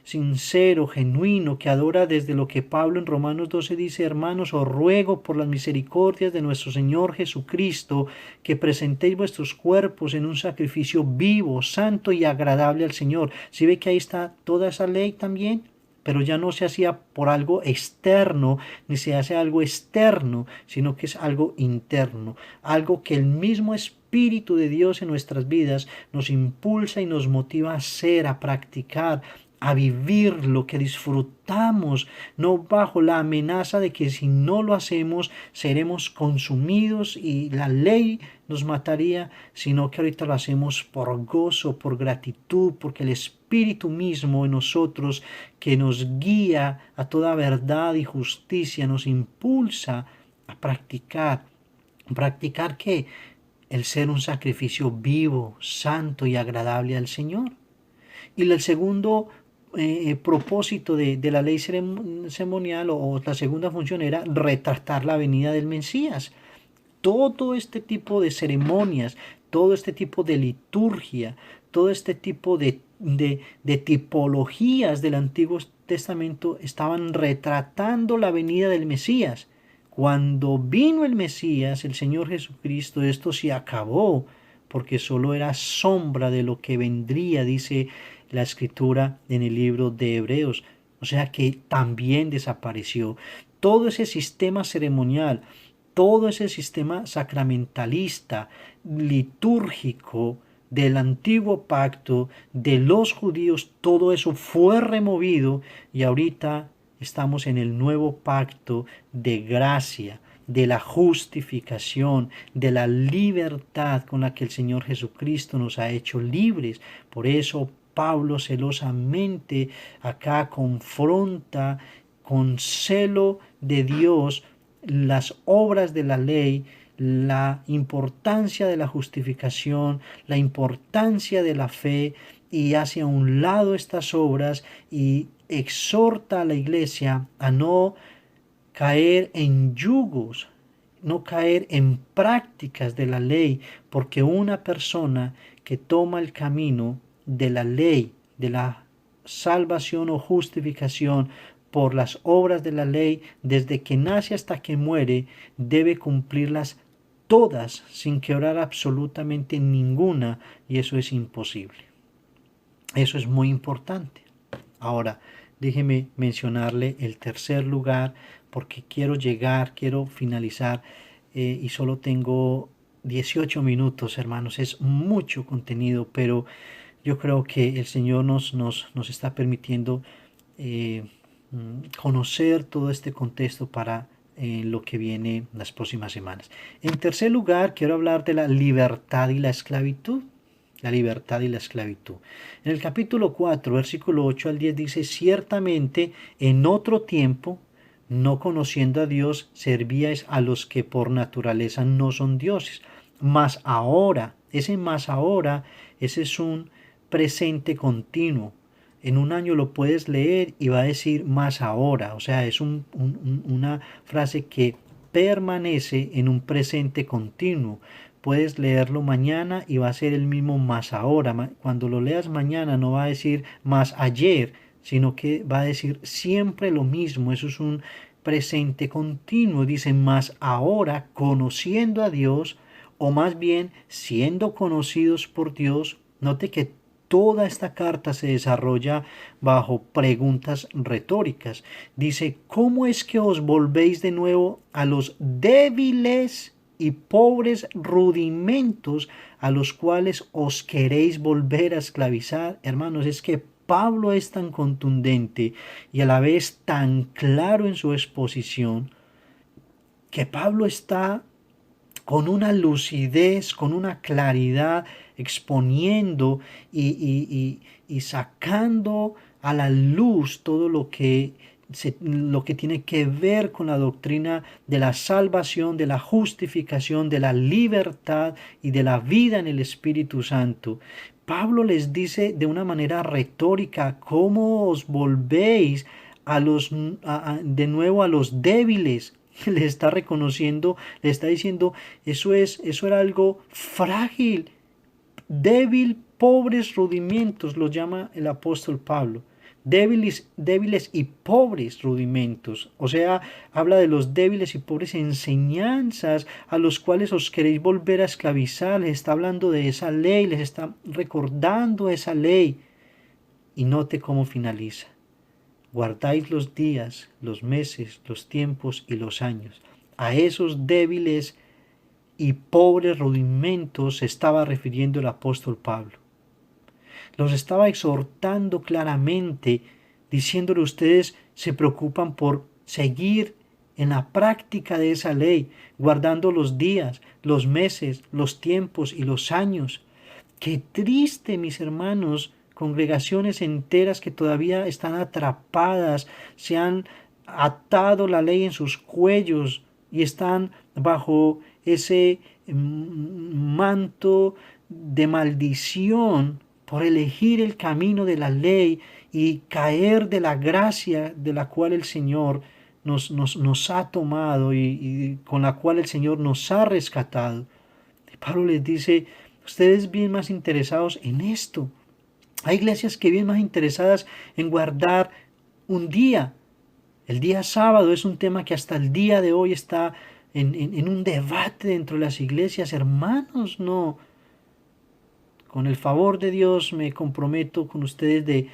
sincero, genuino, que adora desde lo que Pablo en Romanos 12 dice: hermanos, os ruego por las misericordias de nuestro Señor Jesucristo, que presentéis vuestros cuerpos en un sacrificio vivo, santo y agradable al Señor. ¿Sí ve que ahí está toda esa ley también? Pero ya no se hacía por algo externo, ni se hace algo externo, sino que es algo interno, algo que el mismo Espíritu de Dios en nuestras vidas nos impulsa y nos motiva a hacer, a practicar, a vivirlo, que disfrutamos, no bajo la amenaza de que si no lo hacemos seremos consumidos y la ley nos mataría, sino que ahorita lo hacemos por gozo, por gratitud, porque el Espíritu mismo en nosotros que nos guía a toda verdad y justicia nos impulsa a practicar. ¿Practicar qué? El ser un sacrificio vivo, santo y agradable al Señor. Y el segundo propósito de la ley ceremonial o la segunda función era retratar la venida del Mesías. Todo este tipo de ceremonias, todo este tipo de liturgia, todo este tipo de tipologías del Antiguo Testamento estaban retratando la venida del Mesías. Cuando vino el Mesías, el Señor Jesucristo, esto se acabó, porque solo era sombra de lo que vendría, dice la Escritura en el libro de Hebreos. O sea que también desapareció. Todo ese sistema ceremonial, todo ese sistema sacramentalista, litúrgico del antiguo pacto, de los judíos, todo eso fue removido y ahorita estamos en el nuevo pacto de gracia, de la justificación, de la libertad con la que el Señor Jesucristo nos ha hecho libres. Por eso Pablo celosamente acá confronta con celo de Dios las obras de la ley, la importancia de la justificación, la importancia de la fe, y hace a un lado estas obras y exhorta a la iglesia a no caer en yugos, no caer en prácticas de la ley, porque una persona que toma el camino de la ley, de la salvación o justificación por las obras de la ley, desde que nace hasta que muere, debe cumplirlas todas sin quebrar absolutamente ninguna, y eso es imposible. Eso es muy importante. Ahora, déjeme mencionarle el tercer lugar, porque quiero finalizar y solo tengo 18 minutos, hermanos. Es mucho contenido, pero yo creo que el Señor nos está permitiendo conocer todo este contexto para lo que viene las próximas semanas. En tercer lugar, quiero hablar de la libertad y la esclavitud. La libertad y la esclavitud. En el capítulo 4, versículo 8 al 10 dice: ciertamente en otro tiempo, no conociendo a Dios, servíais a los que por naturaleza no son dioses. Mas ahora, ese es un presente continuo. En un año lo puedes leer y va a decir más ahora. O sea, es una frase que permanece en un presente continuo. Puedes leerlo mañana y va a ser el mismo más ahora. Cuando lo leas mañana no va a decir más ayer, sino que va a decir siempre lo mismo. Eso es un presente continuo. Dice más ahora, conociendo a Dios, o más bien siendo conocidos por Dios. Note que toda esta carta se desarrolla bajo preguntas retóricas. Dice: ¿cómo es que os volvéis de nuevo a los débiles y pobres rudimentos a los cuales os queréis volver a esclavizar? Hermanos, es que Pablo es tan contundente y a la vez tan claro en su exposición, que Pablo está con una lucidez, con una claridad, exponiendo y sacando a la luz todo lo que tiene que ver con la doctrina de la salvación, de la justificación, de la libertad y de la vida en el Espíritu Santo. Pablo les dice de una manera retórica: ¿cómo os volvéis de nuevo a los débiles? Le está reconociendo, le está diciendo: eso era algo frágil, débil, pobres rudimentos, lo llama el apóstol Pablo. Débiles y pobres rudimentos. O sea, habla de los débiles y pobres enseñanzas a los cuales os queréis volver a esclavizar. Les está hablando de esa ley, les está recordando esa ley. Y note cómo finaliza: guardáis los días, los meses, los tiempos y los años. A esos débiles y pobres rudimentos se estaba refiriendo el apóstol Pablo. Los estaba exhortando claramente, diciéndole: ustedes se preocupan por seguir en la práctica de esa ley, guardando los días, los meses, los tiempos y los años. Qué triste, mis hermanos, congregaciones enteras que todavía están atrapadas, se han atado la ley en sus cuellos y están bajo ese manto de maldición por elegir el camino de la ley y caer de la gracia de la cual el Señor nos ha tomado y con la cual el Señor nos ha rescatado. Pablo les dice: ustedes bien más interesados en esto. Hay iglesias que bien más interesadas en guardar un día. El día sábado es un tema que hasta el día de hoy está en un debate dentro de las iglesias. Hermanos, no. Con el favor de Dios me comprometo con ustedes de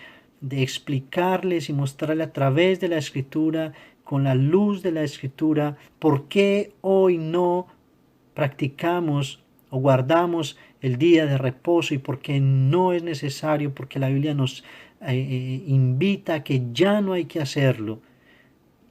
explicarles y mostrarles a través de la Escritura, con la luz de la Escritura, por qué hoy no practicamos o guardamos el día de reposo y por qué no es necesario, porque la Biblia nos invita a que ya no hay que hacerlo.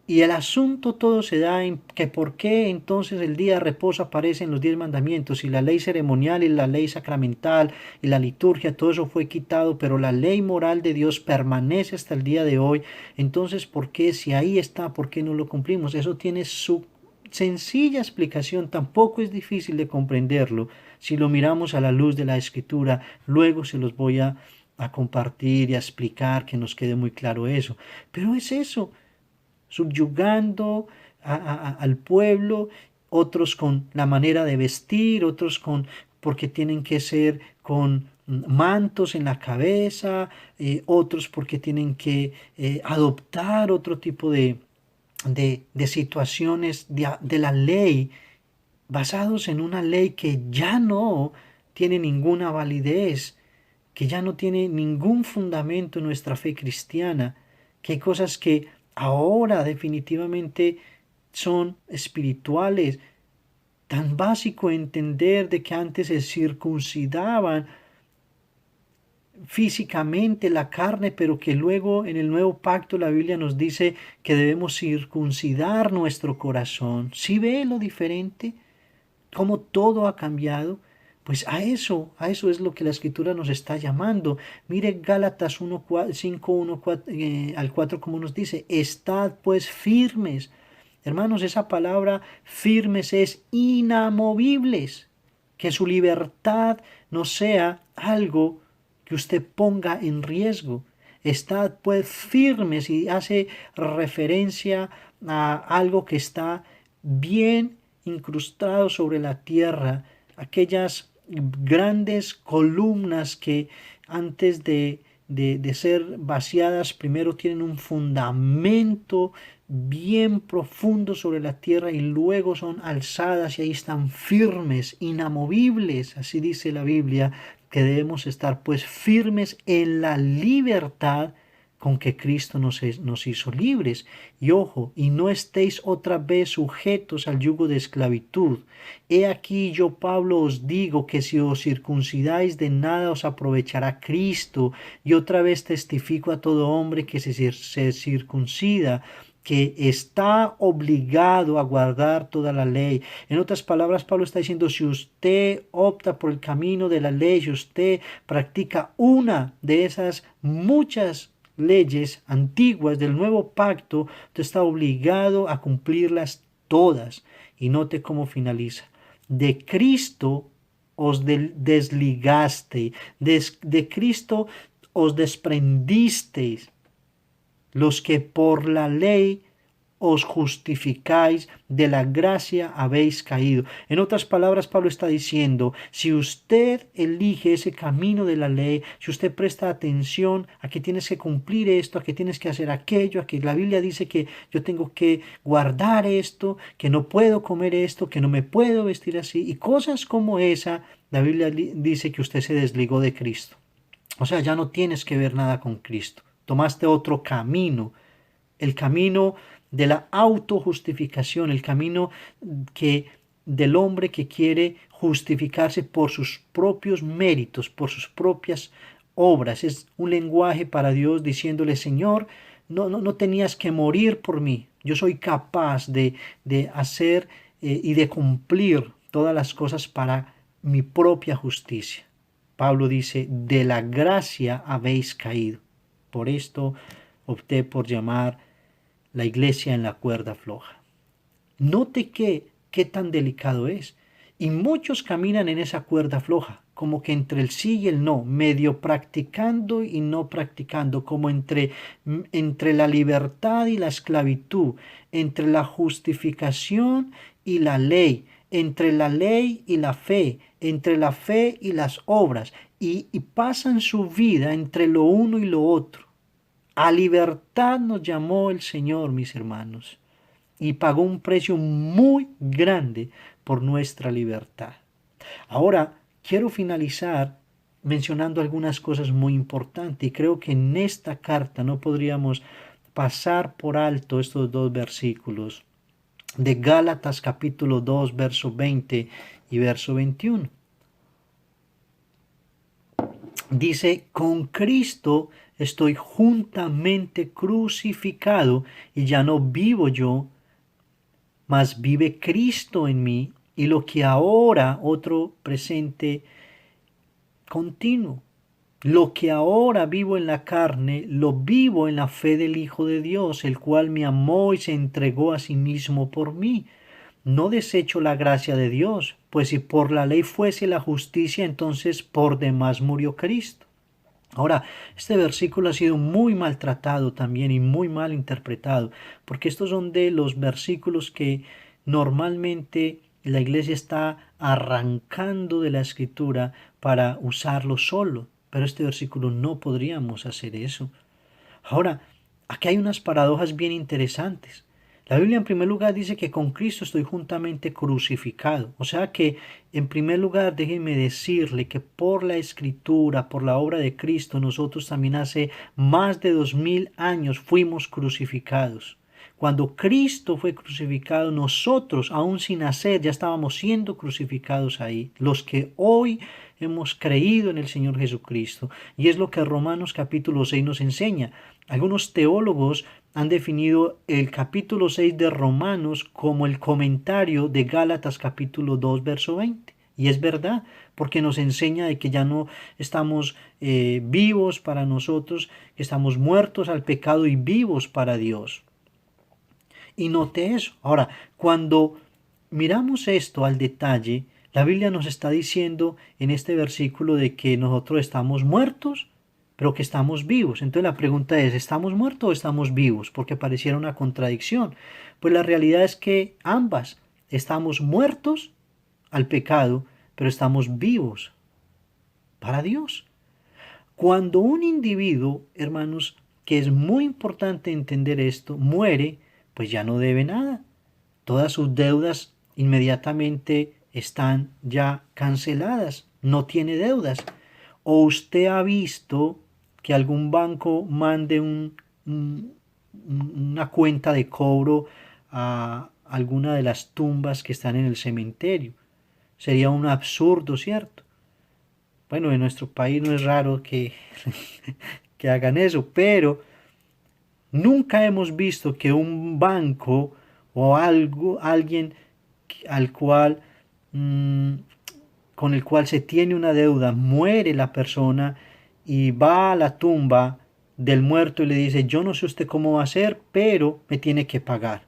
Y el asunto todo se da en que por qué entonces el día de reposo aparece en los 10 mandamientos, y la ley ceremonial y la ley sacramental y la liturgia, todo eso fue quitado, pero la ley moral de Dios permanece hasta el día de hoy. Entonces, ¿por qué? Si ahí está, ¿por qué no lo cumplimos? Eso tiene su sencilla explicación, tampoco es difícil de comprenderlo si lo miramos a la luz de la Escritura. Luego se los voy a compartir y a explicar, que nos quede muy claro eso. Pero es eso, subyugando al pueblo, otros con la manera de vestir, otros con porque tienen que ser con mantos en la cabeza, otros porque tienen que adoptar otro tipo de situaciones de la ley, basados en una ley que ya no tiene ninguna validez, que ya no tiene ningún fundamento en nuestra fe cristiana, que hay cosas que ahora definitivamente son espirituales. Tan básico entender de que antes se circuncidaban físicamente la carne, pero que luego en el nuevo pacto la Biblia nos dice que debemos circuncidar nuestro corazón. ¿Sí ve lo diferente? ¿Cómo todo ha cambiado? Pues a eso es lo que la Escritura nos está llamando. Mire Gálatas 5, 1 al 4, como nos dice: estad pues firmes. Hermanos, esa palabra firmes es inamovibles. Que su libertad no sea algo que usted ponga en riesgo. Estad pues firmes, y hace referencia a algo que está bien incrustado sobre la tierra, aquellas grandes columnas que antes de ser vaciadas primero tienen un fundamento bien profundo sobre la tierra y luego son alzadas y ahí están firmes, inamovibles. Así dice la Biblia, que debemos estar pues firmes en la libertad con que Cristo nos hizo libres. Y ojo, y no estéis otra vez sujetos al yugo de esclavitud. He aquí yo, Pablo, os digo que si os circuncidáis, de nada os aprovechará Cristo. Y otra vez testifico a todo hombre que se circuncida, que está obligado a guardar toda la ley. En otras palabras, Pablo está diciendo: si usted opta por el camino de la ley, si usted practica una de esas muchas leyes antiguas del nuevo pacto, usted está obligado a cumplirlas todas. Y note cómo finaliza: de Cristo os desligasteis, de Cristo os desprendisteis, los que por la ley os justificáis, de la gracia habéis caído. En otras palabras, Pablo está diciendo: si usted elige ese camino de la ley, si usted presta atención a que tienes que cumplir esto, a que tienes que hacer aquello, a que la Biblia dice que yo tengo que guardar esto, que no puedo comer esto, que no me puedo vestir así, y cosas como esa, la Biblia dice que usted se desligó de Cristo. O sea, ya no tienes que ver nada con Cristo. Tomaste otro camino, el camino de la autojustificación, el camino del hombre que quiere justificarse por sus propios méritos, por sus propias obras. Es un lenguaje para Dios diciéndole, Señor, no tenías que morir por mí. Yo soy capaz de hacer y de cumplir todas las cosas para mi propia justicia. Pablo dice, de la gracia habéis caído. Por esto opté por llamar la iglesia en la cuerda floja. Note qué tan delicado es. Y muchos caminan en esa cuerda floja, como que entre el sí y el no, medio practicando y no practicando, como entre la libertad y la esclavitud, entre la justificación y la ley, entre la ley y la fe, entre la fe y las obras, y pasan su vida entre lo uno y lo otro. A libertad nos llamó el Señor, mis hermanos, y pagó un precio muy grande por nuestra libertad. Ahora, quiero finalizar mencionando algunas cosas muy importantes, y creo que en esta carta no podríamos pasar por alto estos dos versículos de Gálatas capítulo 2, verso 20 y verso 21. Dice, con Cristo estoy juntamente crucificado y ya no vivo yo, mas vive Cristo en mí, y lo que ahora, otro presente continuo, lo que ahora vivo en la carne, lo vivo en la fe del Hijo de Dios, el cual me amó y se entregó a sí mismo por mí. No desecho la gracia de Dios, pues si por la ley fuese la justicia, entonces por demás murió Cristo. Ahora, este versículo ha sido muy maltratado también y muy mal interpretado, porque estos son de los versículos que normalmente la iglesia está arrancando de la escritura para usarlo solo, pero este versículo no podríamos hacer eso. Ahora, aquí hay unas paradojas bien interesantes. La Biblia en primer lugar dice que con Cristo estoy juntamente crucificado. O sea que en primer lugar déjenme decirle que por la escritura, por la obra de Cristo, nosotros también hace más de 2000 años fuimos crucificados. Cuando Cristo fue crucificado, nosotros, aún sin nacer, ya estábamos siendo crucificados ahí. Los que hoy hemos creído en el Señor Jesucristo. Y es lo que Romanos capítulo 6 nos enseña. Algunos teólogos han definido el capítulo 6 de Romanos como el comentario de Gálatas capítulo 2 verso 20. Y es verdad, porque nos enseña de que ya no estamos vivos para nosotros, que estamos muertos al pecado y vivos para Dios. Y note eso. Ahora, cuando miramos esto al detalle, la Biblia nos está diciendo en este versículo de que nosotros estamos muertos, pero que estamos vivos. Entonces la pregunta es, ¿estamos muertos o estamos vivos? Porque pareciera una contradicción. Pues la realidad es que ambas, estamos muertos al pecado, pero estamos vivos para Dios. Cuando un individuo, hermanos, que es muy importante entender esto, muere, pues ya no debe nada. Todas sus deudas inmediatamente están ya canceladas, no tiene deudas. ¿O usted ha visto que algún banco mande una cuenta de cobro a alguna de las tumbas que están en el cementerio? Sería un absurdo, ¿cierto? Bueno, en nuestro país no es raro que, que hagan eso, pero nunca hemos visto que un banco o alguien al cual con el cual se tiene una deuda, muere la persona y va a la tumba del muerto y le dice, yo no sé usted cómo va a hacer, pero me tiene que pagar.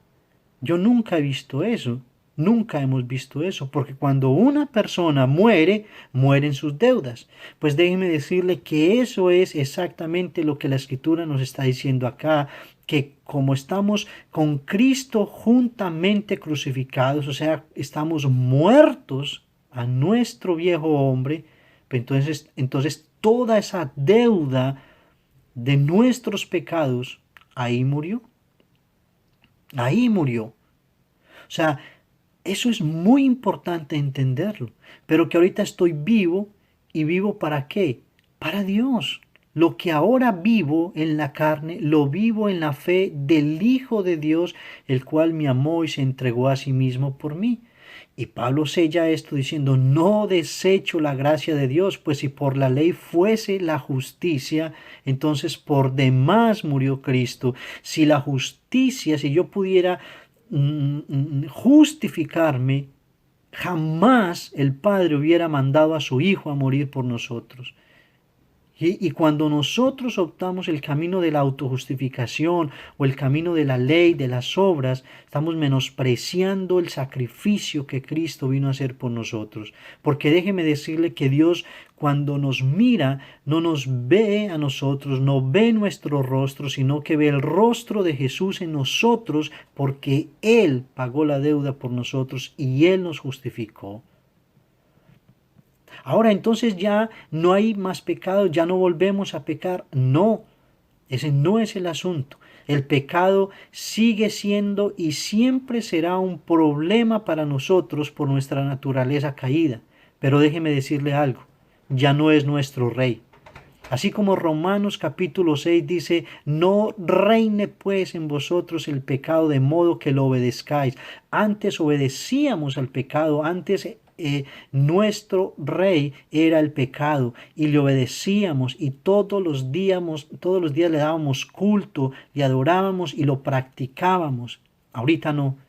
Yo nunca he visto eso, nunca hemos visto eso, porque cuando una persona muere, mueren sus deudas. Pues déjeme decirle que eso es exactamente lo que la Escritura nos está diciendo acá, que como estamos con Cristo juntamente crucificados, o sea, estamos muertos a nuestro viejo hombre, pues entonces toda esa deuda de nuestros pecados, ahí murió. Ahí murió. O sea, eso es muy importante entenderlo. Pero que ahorita estoy vivo, ¿y vivo para qué? Para Dios. Lo que ahora vivo en la carne, lo vivo en la fe del Hijo de Dios, el cual me amó y se entregó a sí mismo por mí. Y Pablo sella esto diciendo, no desecho la gracia de Dios, pues si por la ley fuese la justicia, entonces por demás murió Cristo. Si la justicia, si yo pudiera justificarme, jamás el Padre hubiera mandado a su Hijo a morir por nosotros. Y cuando nosotros optamos el camino de la autojustificación o el camino de la ley, de las obras, estamos menospreciando el sacrificio que Cristo vino a hacer por nosotros. Porque déjeme decirle que Dios cuando nos mira no nos ve a nosotros, no ve nuestro rostro, sino que ve el rostro de Jesús en nosotros porque Él pagó la deuda por nosotros y Él nos justificó. Ahora entonces ya no hay más pecado, ya no volvemos a pecar. No, ese no es el asunto. El pecado sigue siendo y siempre será un problema para nosotros por nuestra naturaleza caída. Pero déjeme decirle algo, ya no es nuestro rey. Así como Romanos capítulo 6 dice, no reine pues en vosotros el pecado de modo que lo obedezcáis. Antes obedecíamos al pecado, antes nuestro rey era el pecado y le obedecíamos y todos los días le dábamos culto, le adorábamos y lo practicábamos. Ahorita no.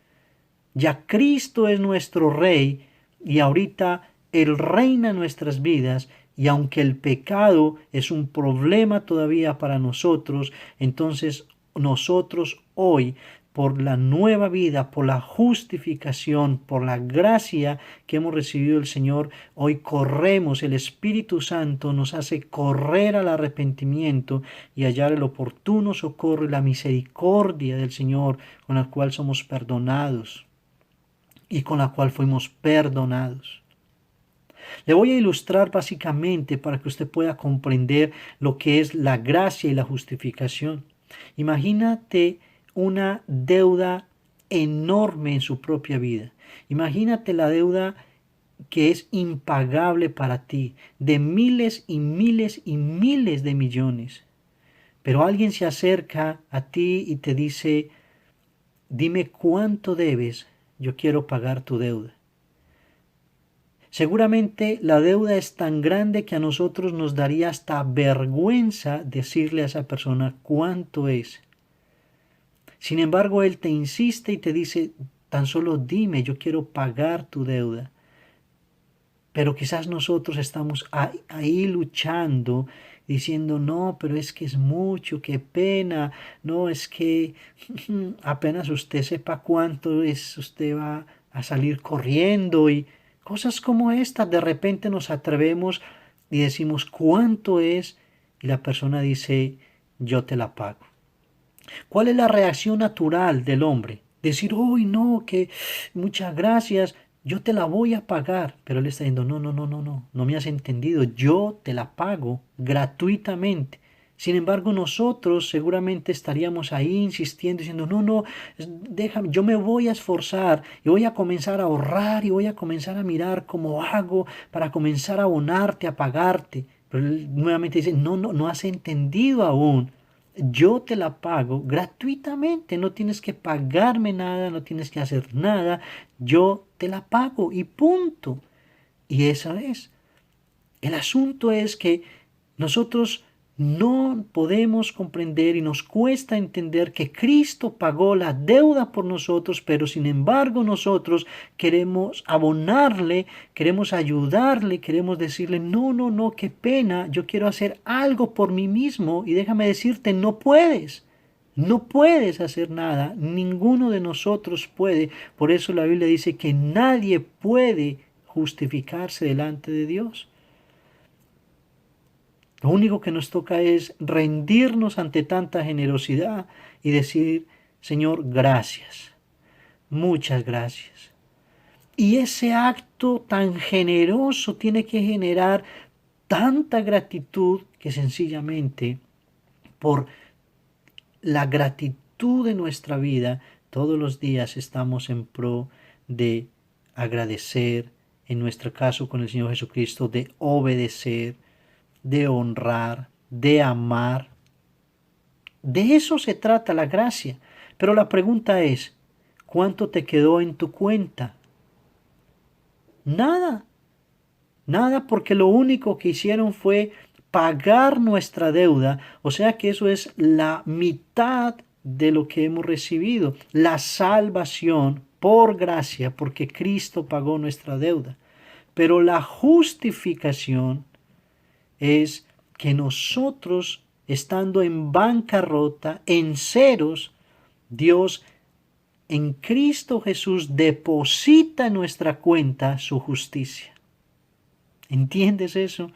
Ya Cristo es nuestro rey y ahorita Él reina en nuestras vidas. Y aunque el pecado es un problema todavía para nosotros, entonces nosotros hoy, por la nueva vida, por la justificación, por la gracia que hemos recibido del Señor, hoy corremos, el Espíritu Santo nos hace correr al arrepentimiento y hallar el oportuno socorro y la misericordia del Señor con la cual somos perdonados y con la cual fuimos perdonados. Le voy a ilustrar básicamente para que usted pueda comprender lo que es la gracia y la justificación. Imagínate una deuda enorme en su propia vida. Imagínate la deuda que es impagable para ti, de miles y miles y miles de millones. Pero alguien se acerca a ti y te dice, dime cuánto debes, yo quiero pagar tu deuda. Seguramente la deuda es tan grande que a nosotros nos daría hasta vergüenza decirle a esa persona cuánto es. Sin embargo, él te insiste y te dice, tan solo dime, yo quiero pagar tu deuda. Pero quizás nosotros estamos ahí luchando, diciendo, no, pero es que es mucho, qué pena, no, es que apenas usted sepa cuánto es, usted va a salir corriendo y cosas como estas. De repente nos atrevemos y decimos, ¿cuánto es? Y la persona dice, yo te la pago. ¿Cuál es la reacción natural del hombre? Decir, uy, no, que muchas gracias, yo te la voy a pagar. Pero él está diciendo, no, no, no, no, no, no me has entendido, yo te la pago gratuitamente. Sin embargo, nosotros seguramente estaríamos ahí insistiendo, diciendo, no, no, déjame, yo me voy a esforzar y voy a comenzar a ahorrar y voy a comenzar a mirar cómo hago para comenzar a abonarte, a pagarte. Pero él nuevamente dice, no, no, no has entendido aún. Yo te la pago gratuitamente, no tienes que pagarme nada, no tienes que hacer nada, yo te la pago y punto. Y esa es. El asunto es que nosotros no podemos comprender y nos cuesta entender que Cristo pagó la deuda por nosotros, pero sin embargo nosotros queremos abonarle, queremos ayudarle, queremos decirle, no, no, no, qué pena, yo quiero hacer algo por mí mismo y déjame decirte, no puedes. No puedes hacer nada, ninguno de nosotros puede. Por eso la Biblia dice que nadie puede justificarse delante de Dios. Lo único que nos toca es rendirnos ante tanta generosidad y decir, Señor, gracias, muchas gracias. Y ese acto tan generoso tiene que generar tanta gratitud que sencillamente por la gratitud de nuestra vida, todos los días estamos en pro de agradecer, en nuestro caso con el Señor Jesucristo, de obedecer, de honrar, de amar. De eso se trata la gracia. Pero la pregunta es, ¿cuánto te quedó en tu cuenta? Nada, nada, porque lo único que hicieron fue pagar nuestra deuda, o sea que eso es la mitad de lo que hemos recibido, la salvación por gracia, porque Cristo pagó nuestra deuda. Pero la justificación es que nosotros, estando en bancarrota, en ceros, Dios en Cristo Jesús deposita en nuestra cuenta su justicia. ¿Entiendes eso?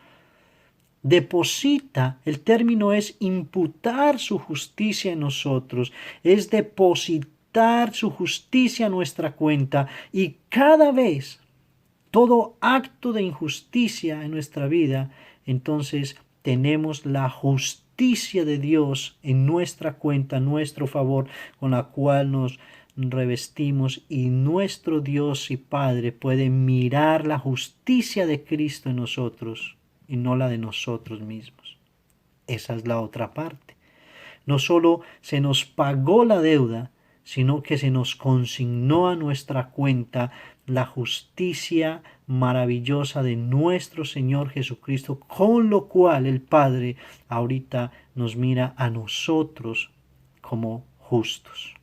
Deposita, el término es imputar su justicia en nosotros, es depositar su justicia en nuestra cuenta, y cada vez todo acto de injusticia en nuestra vida, entonces tenemos la justicia de Dios en nuestra cuenta, a nuestro favor, con la cual nos revestimos, y nuestro Dios y Padre puede mirar la justicia de Cristo en nosotros y no la de nosotros mismos. Esa es la otra parte. No solo se nos pagó la deuda, sino que se nos consignó a nuestra cuenta la justicia maravillosa de nuestro Señor Jesucristo, con lo cual el Padre ahorita nos mira a nosotros como justos.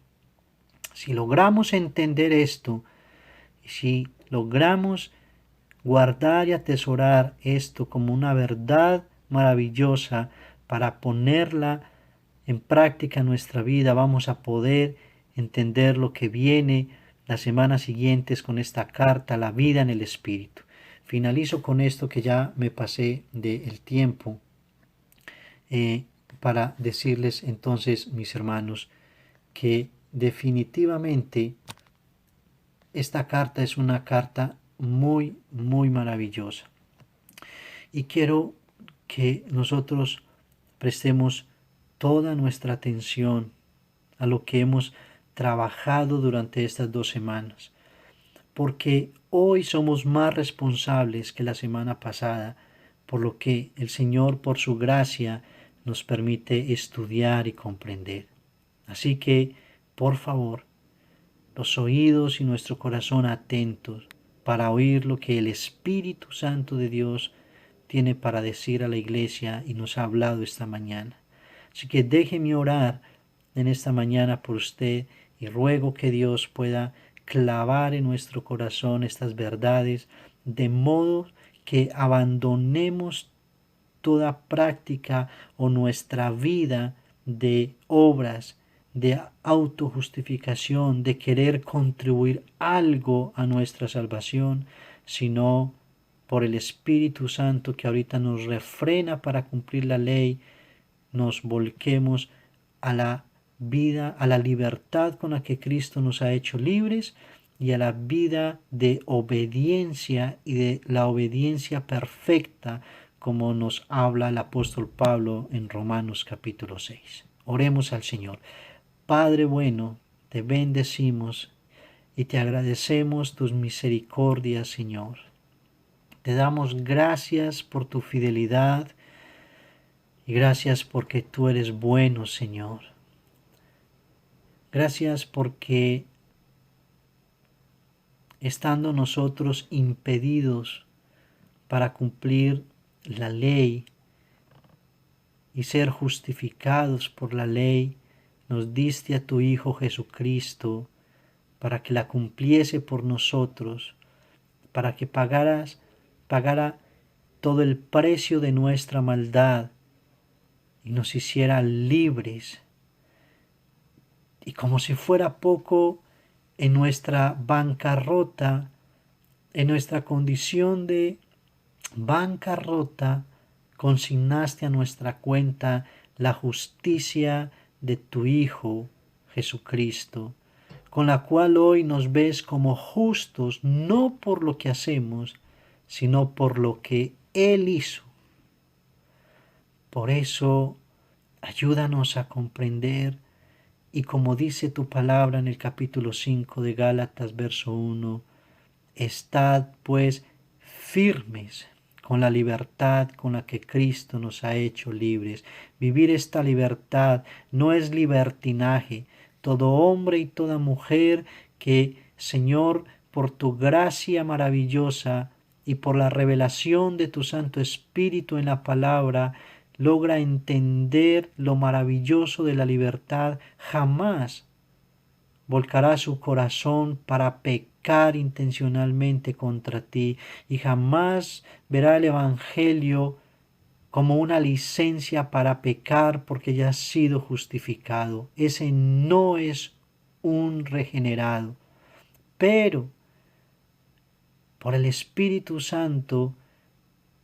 Si logramos entender esto, si logramos guardar y atesorar esto como una verdad maravillosa para ponerla en práctica en nuestra vida, vamos a poder entender lo que viene las semanas siguientes con esta carta, la vida en el Espíritu. Finalizo con esto, que ya me pasé del tiempo, para decirles entonces, mis hermanos, que definitivamente esta carta es una carta muy, muy maravillosa. Y quiero que nosotros prestemos toda nuestra atención a lo que hemos trabajado durante estas 2 semanas, porque hoy somos más responsables que la semana pasada, por lo que el Señor, por su gracia, nos permite estudiar y comprender. Así que, por favor, los oídos y nuestro corazón atentos para oír lo que el Espíritu Santo de Dios tiene para decir a la iglesia y nos ha hablado esta mañana. Así que déjeme orar en esta mañana por usted, y ruego que Dios pueda clavar en nuestro corazón estas verdades, de modo que abandonemos toda práctica o nuestra vida de obras, de autojustificación, de querer contribuir algo a nuestra salvación, sino por el Espíritu Santo que ahorita nos refrena para cumplir la ley, nos volquemos a la vida, a la libertad con la que Cristo nos ha hecho libres, y a la vida de obediencia, y de la obediencia perfecta, como nos habla el apóstol Pablo en Romanos capítulo 6. Oremos al Señor. Padre bueno, te bendecimos y te agradecemos tus misericordias, Señor. Te damos gracias por tu fidelidad, y gracias porque tú eres bueno, Señor. Gracias porque, estando nosotros impedidos para cumplir la ley y ser justificados por la ley, nos diste a tu Hijo Jesucristo para que la cumpliese por nosotros, para que pagara todo el precio de nuestra maldad y nos hiciera libres. Y como si fuera poco, en nuestra bancarrota, en nuestra condición de bancarrota, consignaste a nuestra cuenta la justicia de tu Hijo Jesucristo, con la cual hoy nos ves como justos, no por lo que hacemos, sino por lo que Él hizo. Por eso, ayúdanos a comprender, y como dice tu palabra en el capítulo 5 de Gálatas, verso 1, estad pues firmes con la libertad con la que Cristo nos ha hecho libres. Vivir esta libertad no es libertinaje. Todo hombre y toda mujer que, Señor, por tu gracia maravillosa y por la revelación de tu Santo Espíritu en la palabra, logra entender lo maravilloso de la libertad, jamás volcará su corazón para pecar intencionalmente contra ti y jamás verá el Evangelio como una licencia para pecar porque ya has sido justificado. Ese no es un regenerado. Pero por el Espíritu Santo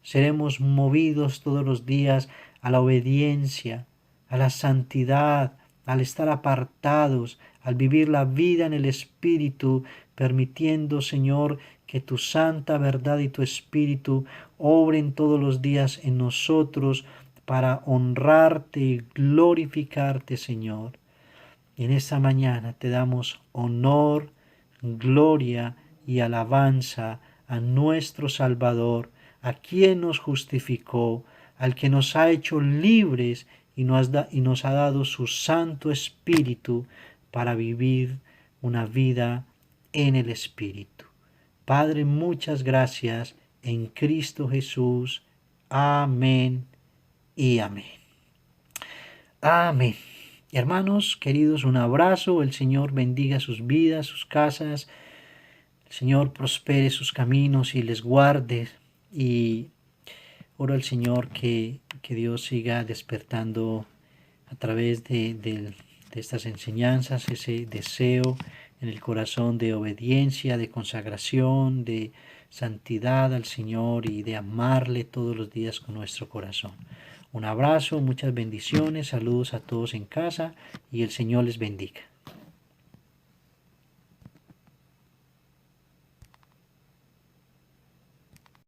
seremos movidos todos los días a la obediencia, a la santidad, al estar apartados, al vivir la vida en el Espíritu, permitiendo, Señor, que tu santa verdad y tu Espíritu obren todos los días en nosotros para honrarte y glorificarte, Señor. Y en esta mañana te damos honor, gloria y alabanza a nuestro Salvador, a quien nos justificó, al que nos ha hecho libres y nos ha dado su Santo Espíritu para vivir una vida en el Espíritu. Padre, muchas gracias en Cristo Jesús. Amén y amén. Amén. Hermanos queridos, un abrazo. El Señor bendiga sus vidas, sus casas. El Señor prospere sus caminos y les guarde. Y oro al Señor que Dios siga despertando a través de estas enseñanzas ese deseo en el corazón de obediencia, de consagración, de santidad al Señor y de amarle todos los días con nuestro corazón. Un abrazo, muchas bendiciones, saludos a todos en casa y el Señor les bendiga.